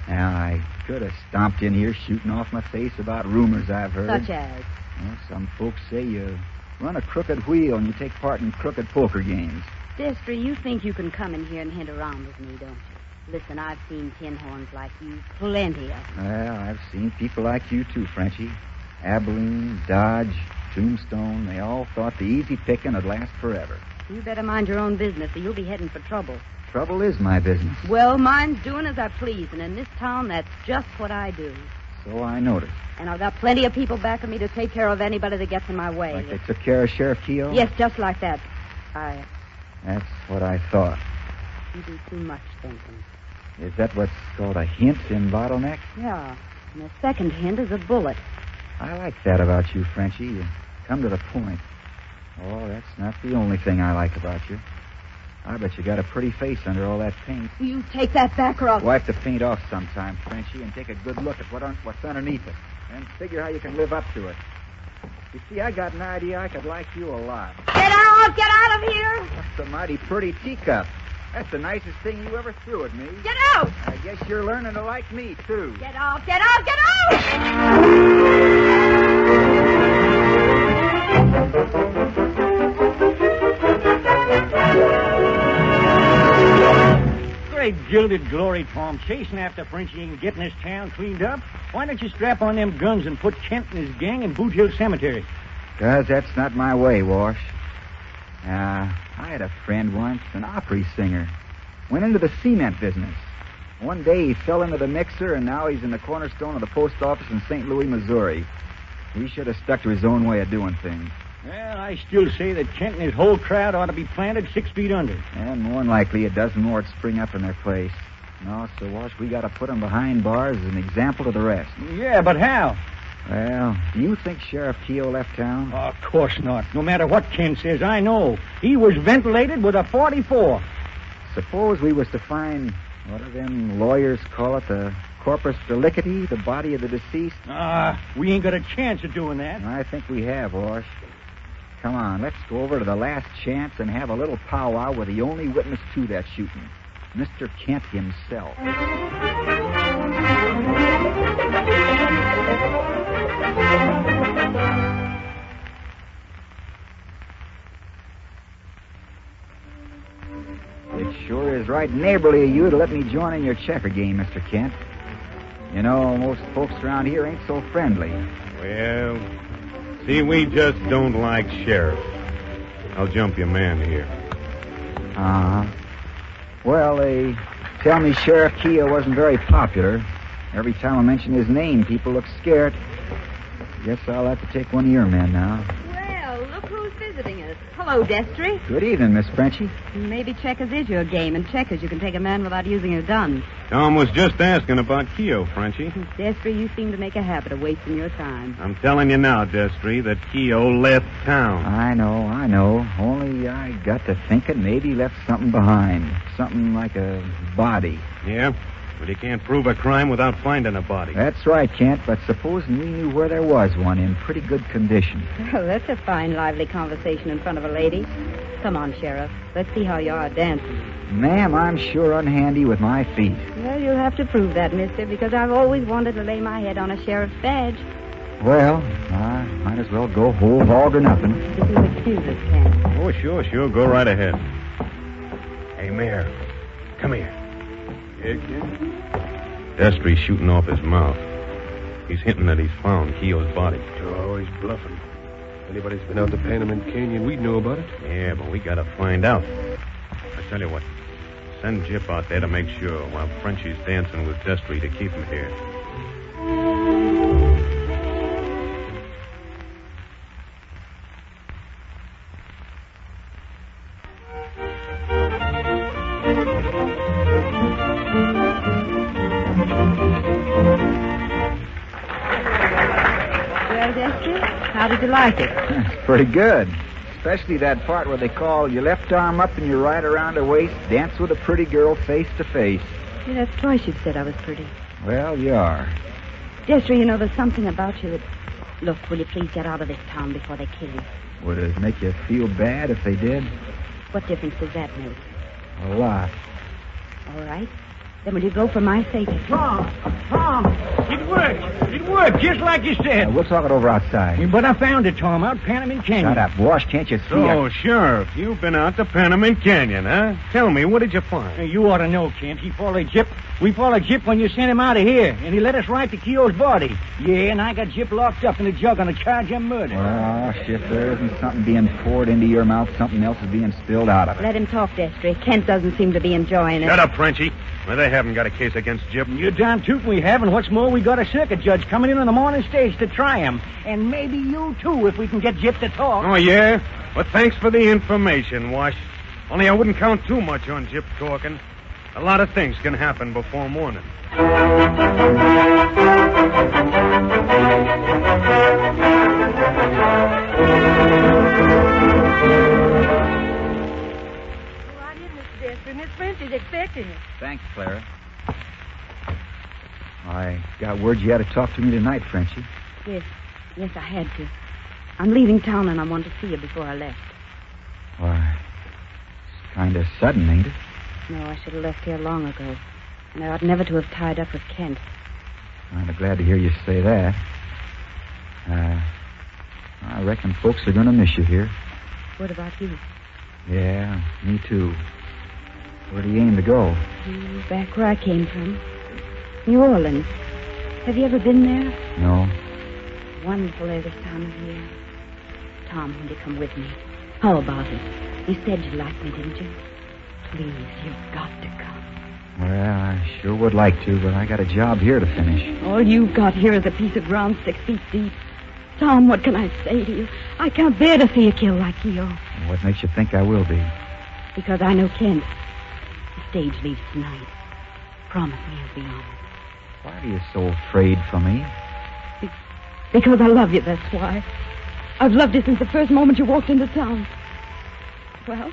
Now, I could have stomped in here shooting off my face about rumors I've heard. Such as? Well, some folks say you run a crooked wheel and you take part in crooked poker games. Destry, you think you can come in here and hint around with me, don't you? Listen, I've seen tin horns like you, plenty of them. Well, I've seen people like you, too, Frenchie. Abilene, Dodge, Tombstone, they all thought the easy picking would last forever. You better mind your own business or you'll be heading for trouble. Trouble is my business. Well, mine's doing as I please, and in this town, that's just what I do. So I noticed. And I've got plenty of people backing me to take care of anybody that gets in my way. Like they took care of Sheriff Keogh? Yes, just like that. That's what I thought. You do too much thinking. Is that what's called a hint in Bottleneck? Yeah. And the second hint is a bullet. I like that about you, Frenchie. You come to the point. Oh, that's not the only thing I like about you. I bet you got a pretty face under all that paint. You take that back, or I'll... Wipe the paint off sometime, Frenchie, and take a good look at what's underneath it. And figure how you can live up to it. You see, I got an idea I could like you a lot. Get out! Get out of here! That's a mighty pretty teacup. That's the nicest thing you ever threw at me. Get out! I guess you're learning to like me, too. Get out! Get out! Get out! Great gilded glory, Tom. Chasing after Frenchie and getting this town cleaned up. Why don't you strap on them guns and put Kent and his gang in Boot Hill Cemetery? 'Cause that's not my way, Wash. I had a friend once, an opry singer. Went into the cement business. One day he fell into the mixer, and now he's in the cornerstone of the post office in St. Louis, Missouri. He should have stuck to his own way of doing things. Well, I still say that Kent and his whole crowd ought to be planted 6 feet under. And more than likely, a dozen more would spring up in their place. No, so, Wash, we got to put them behind bars as an example to the rest. Yeah, but how? Well, do you think Sheriff Keogh left town? Oh, of course not. No matter what Kent says, I know. He was ventilated with a .44. Suppose we was to find, what do them lawyers call it, the corpus delicti, the body of the deceased? We ain't got a chance of doing that. I think we have, Wash. Come on, let's go over to the last chance and have a little powwow with the only witness to that shooting, Mr. Kent himself. It sure is right neighborly of you to let me join in your checker game, Mr. Kent. You know, most folks around here ain't so friendly. Well, see, we just don't like sheriff. I'll jump your man here. Uh-huh. Well, they tell me Sheriff Keogh wasn't very popular. Every time I mention his name, people look scared. Guess I'll have to take one of your men now. Well, look who's visiting us. Hello, Destry. Good evening, Miss Frenchie. Maybe checkers is your game. In checkers, you can take a man without using a gun. Tom was just asking about Keogh, Frenchie. Destry, you seem to make a habit of wasting your time. I'm telling you now, Destry, that Keogh left town. I know. Only I got to thinking maybe he left something behind. Something like a body. Yeah? But you can't prove a crime without finding a body. That's right, Kent, but supposing we knew where there was one in pretty good condition. Oh, that's a fine, lively conversation in front of a lady. Come on, Sheriff. Let's see how you are dancing. Ma'am, I'm sure unhandy with my feet. Well, you'll have to prove that, mister, because I've always wanted to lay my head on a sheriff's badge. Well, I might as well go whole hog or nothing. If you'll excuse us, Kent. Oh, sure. Go right ahead. Hey, Mayor, come here. Here, kid. Destry's shooting off his mouth. He's hinting that he's found Keogh's body. Oh, he's bluffing. Anybody's been out to Panamint Canyon, we'd know about it. Yeah, but we gotta find out. I tell you what, send Jip out there to make sure while Frenchie's dancing with Destry to keep him here. How did you like it? It's pretty good. Especially that part where they call your left arm up and your right around her waist, dance with a pretty girl face to face. Yeah, that's twice you've said I was pretty. Well, you are. Destry, you know, there's something about you that... Look, will you please get out of this town before they kill you? Would it make you feel bad if they did? What difference does that make? A lot. All right. Then will you go for my safety? Tom, it worked. It worked, just like you said. We'll talk it over outside. But I found it, Tom, out Panamint Canyon. Shut up, Wash. Can't you see? So, Sheriff, you've been out to Panamint Canyon, huh? Tell me, what did you find? You ought to know, Kent. He followed Jip. We followed Jip when you sent him out of here, and he led us right to Keogh's body. Yeah, and I got Jip locked up in a jug on a charge of murder. Oh, if there isn't something being poured into your mouth, something else is being spilled out of it. Let him talk, Destry. Kent doesn't seem to be enjoying it. Shut up, Frenchie. Well, they haven't got a case against Jip. You're darn tootin' we have, and what's more, we got a circuit judge coming in on the morning stage to try him. And maybe you, too, if we can get Jip to talk. Oh, yeah? Well, thanks for the information, Wash. Only I wouldn't count too much on Jip talking. A lot of things can happen before morning. Miss French is expecting you. Thanks, Clara. I got word you had to talk to me tonight, Frenchie. Yes, I had to. I'm leaving town and I want to see you before I left. Why, it's kind of sudden, ain't it? No, I should have left here long ago. And I ought never to have tied up with Kent. I'm glad to hear you say that. I reckon folks are going to miss you here. What about you? Yeah, me too. Where do you aim to go? Back where I came from. New Orleans. Have you ever been there? No. Wonderful there this time of year. Tom, will you come with me? How about it? You said you liked me, didn't you? Please, you've got to come. Well, I sure would like to, but I got a job here to finish. All you've got here is a piece of ground 6 feet deep. Tom, what can I say to you? I can't bear to see you killed like Keogh. What makes you think I will be? Because I know Kent. The stage leaves tonight. Promise me you'll be honest. Why are you so afraid for me? Because I love you, that's why. I've loved you since the first moment you walked into town. Well,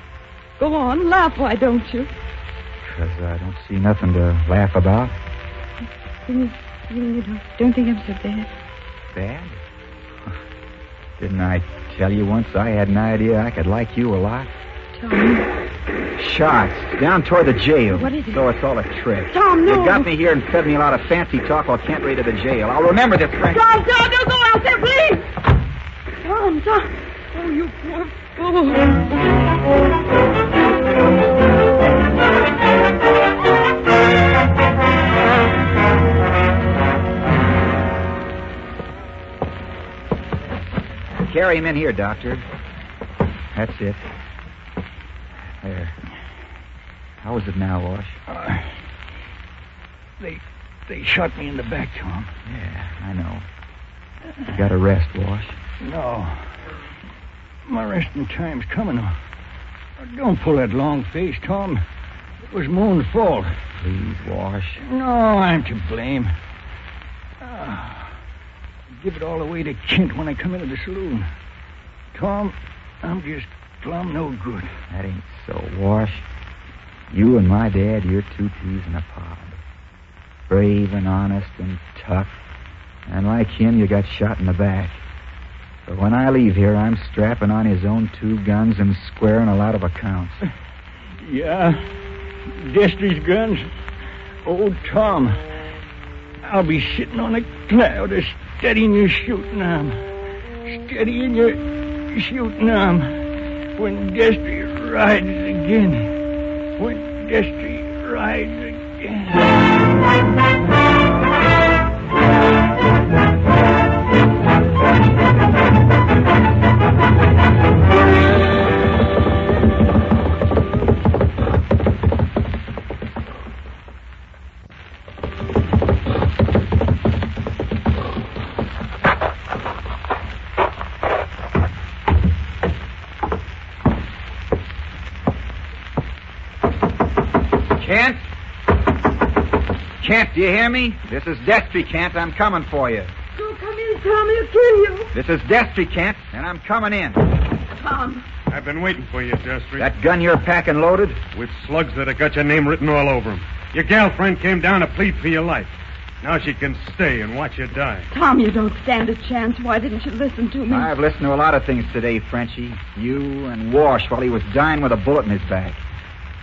go on, laugh, why don't you? Because I don't see nothing to laugh about. You don't think I'm so bad? Bad? Didn't I tell you once I had an idea I could like you a lot? Tom. Shots down toward the jail. What is it? So it's all a trick. Tom, no. You got me here and fed me a lot of fancy talk while Kent raided the jail. I'll remember this, Frank. Tom, don't go out there, please! Tom. Oh, you poor fool. Carry him in here, Doctor. That's it. There. How is it now, Wash? They shot me in the back, Tom. Yeah, I know. You got to rest, Wash. No. My resting time's coming. Don't pull that long face, Tom. It was my own fault. Please, Wash. No, I'm to blame. Give it all away to Kent when I come into the saloon. Tom, I'm just plumb no good. That ain't so, Wash. You and my dad, you're two peas in a pod. Brave and honest and tough. And like him, you got shot in the back. But when I leave here, I'm strapping on his own 2 guns and squaring a lot of accounts. Yeah? Destry's guns? Oh, Tom, I'll be sitting on a cloud steadying your shooting arm. Steadying your shooting arm. When Destry rides again. When Destry rides again. Kent? Kent, do you hear me? This is Destry, Kent. I'm coming for you. Don't come in, Tom. He'll kill you. This is Destry, Kent, and I'm coming in. Tom. I've been waiting for you, Destry. That gun you're packing loaded? With slugs that have got your name written all over them. Your gal friend came down to plead for your life. Now she can stay and watch you die. Tom, you don't stand a chance. Why didn't you listen to me? I've listened to a lot of things today, Frenchie. You and Wash while he was dying with a bullet in his back.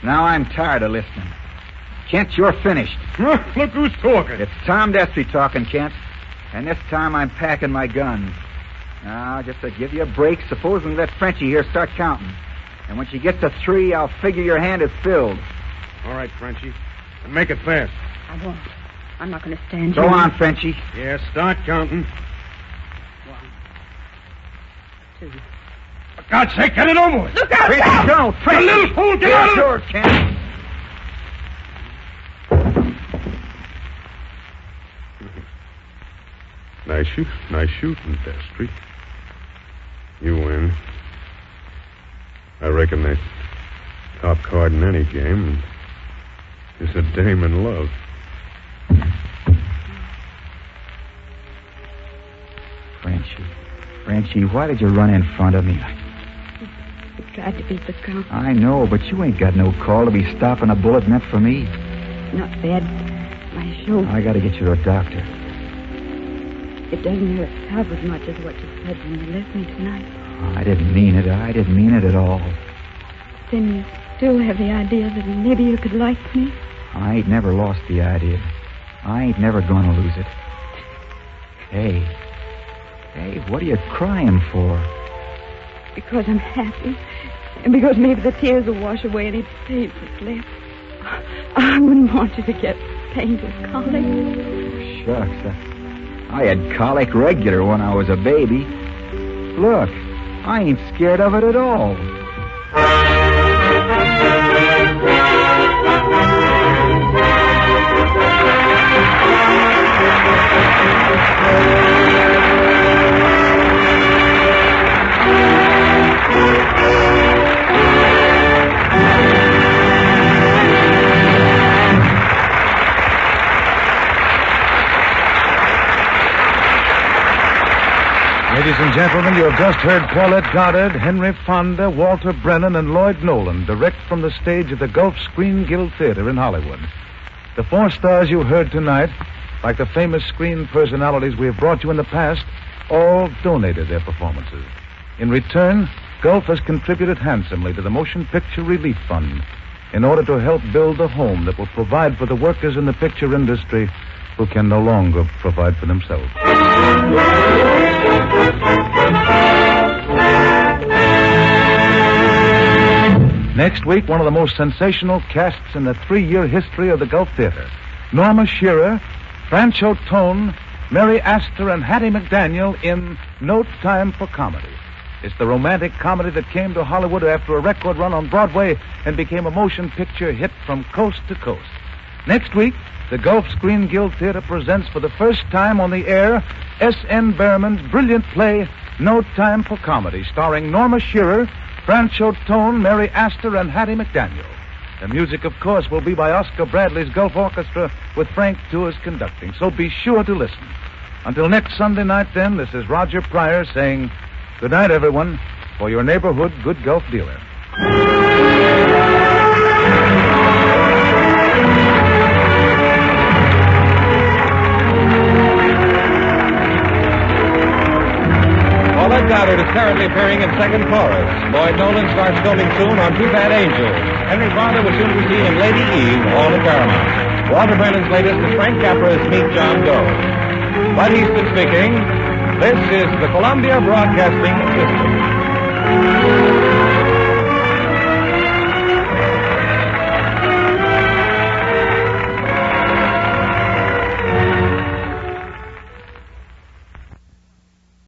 Now I'm tired of listening. Kent, you're finished. Look who's talking. It's Tom Destry talking, Kent. And this time I'm packing my guns. Now, just to give you a break, suppose we let Frenchie here start counting. And when she gets to 3, I'll figure your hand is filled. All right, Frenchie. And make it fast. I won't. I'm not going to stand Go here. on, Frenchie. Yeah, start counting. 1, 2. For God's sake, get it over with. Look out! Frenchie, go! Frenchie! You little fool, get out of Sure, Kent. Nice shooting, Destry. You win. I reckon that top card in any game is a dame in love. Frenchie, why did you run in front of me? You tried to beat the count. I know, but you ain't got no call to be stopping a bullet meant for me. Not bad. My shoulder. I gotta get you to a doctor. It doesn't hurt half as much as what you said when you left me tonight. Oh, I didn't mean it. I didn't mean it at all. Then you still have the idea that maybe you could like me? I ain't never lost the idea. I ain't never gonna lose it. Hey, what are you crying for? Because I'm happy. And because maybe the tears will wash away any pain that's left. I wouldn't want you to get painful colic. Shucks, I had colic regular when I was a baby. Look, I ain't scared of it at all. Ladies and gentlemen, you have just heard Paulette Goddard, Henry Fonda, Walter Brennan, and Lloyd Nolan direct from the stage of the Gulf Screen Guild Theater in Hollywood. The 4 stars you heard tonight, like the famous screen personalities we have brought you in the past, all donated their performances. In return, Gulf has contributed handsomely to the Motion Picture Relief Fund in order to help build a home that will provide for the workers in the picture industry who can no longer provide for themselves. Next week, one of the most sensational casts in the 3-year history of the Gulf Theater. Norma Shearer, Francho Tone, Mary Astor, and Hattie McDaniel in No Time for Comedy. It's the romantic comedy that came to Hollywood after a record run on Broadway and became a motion picture hit from coast to coast. Next week, the Gulf Screen Guild Theater presents for the first time on the air S.N. Behrman's brilliant play, No Time for Comedy, starring Norma Shearer, Francho Tone, Mary Astor, and Hattie McDaniel. The music, of course, will be by Oscar Bradley's Gulf Orchestra with Frank Tours conducting, so be sure to listen. Until next Sunday night, then, this is Roger Pryor saying, good night, everyone, for your neighborhood good Gulf dealer. Paulette Goddard is currently appearing in second chorus. Lloyd Nolan starts filming soon on Too Bad Angels. Henry Fonda will soon be seen in Lady Eve, all at Paramount. Walter Brennan's latest is Frank Capra's Meet John Doe. Bud Easton speaking. This is the Columbia Broadcasting System.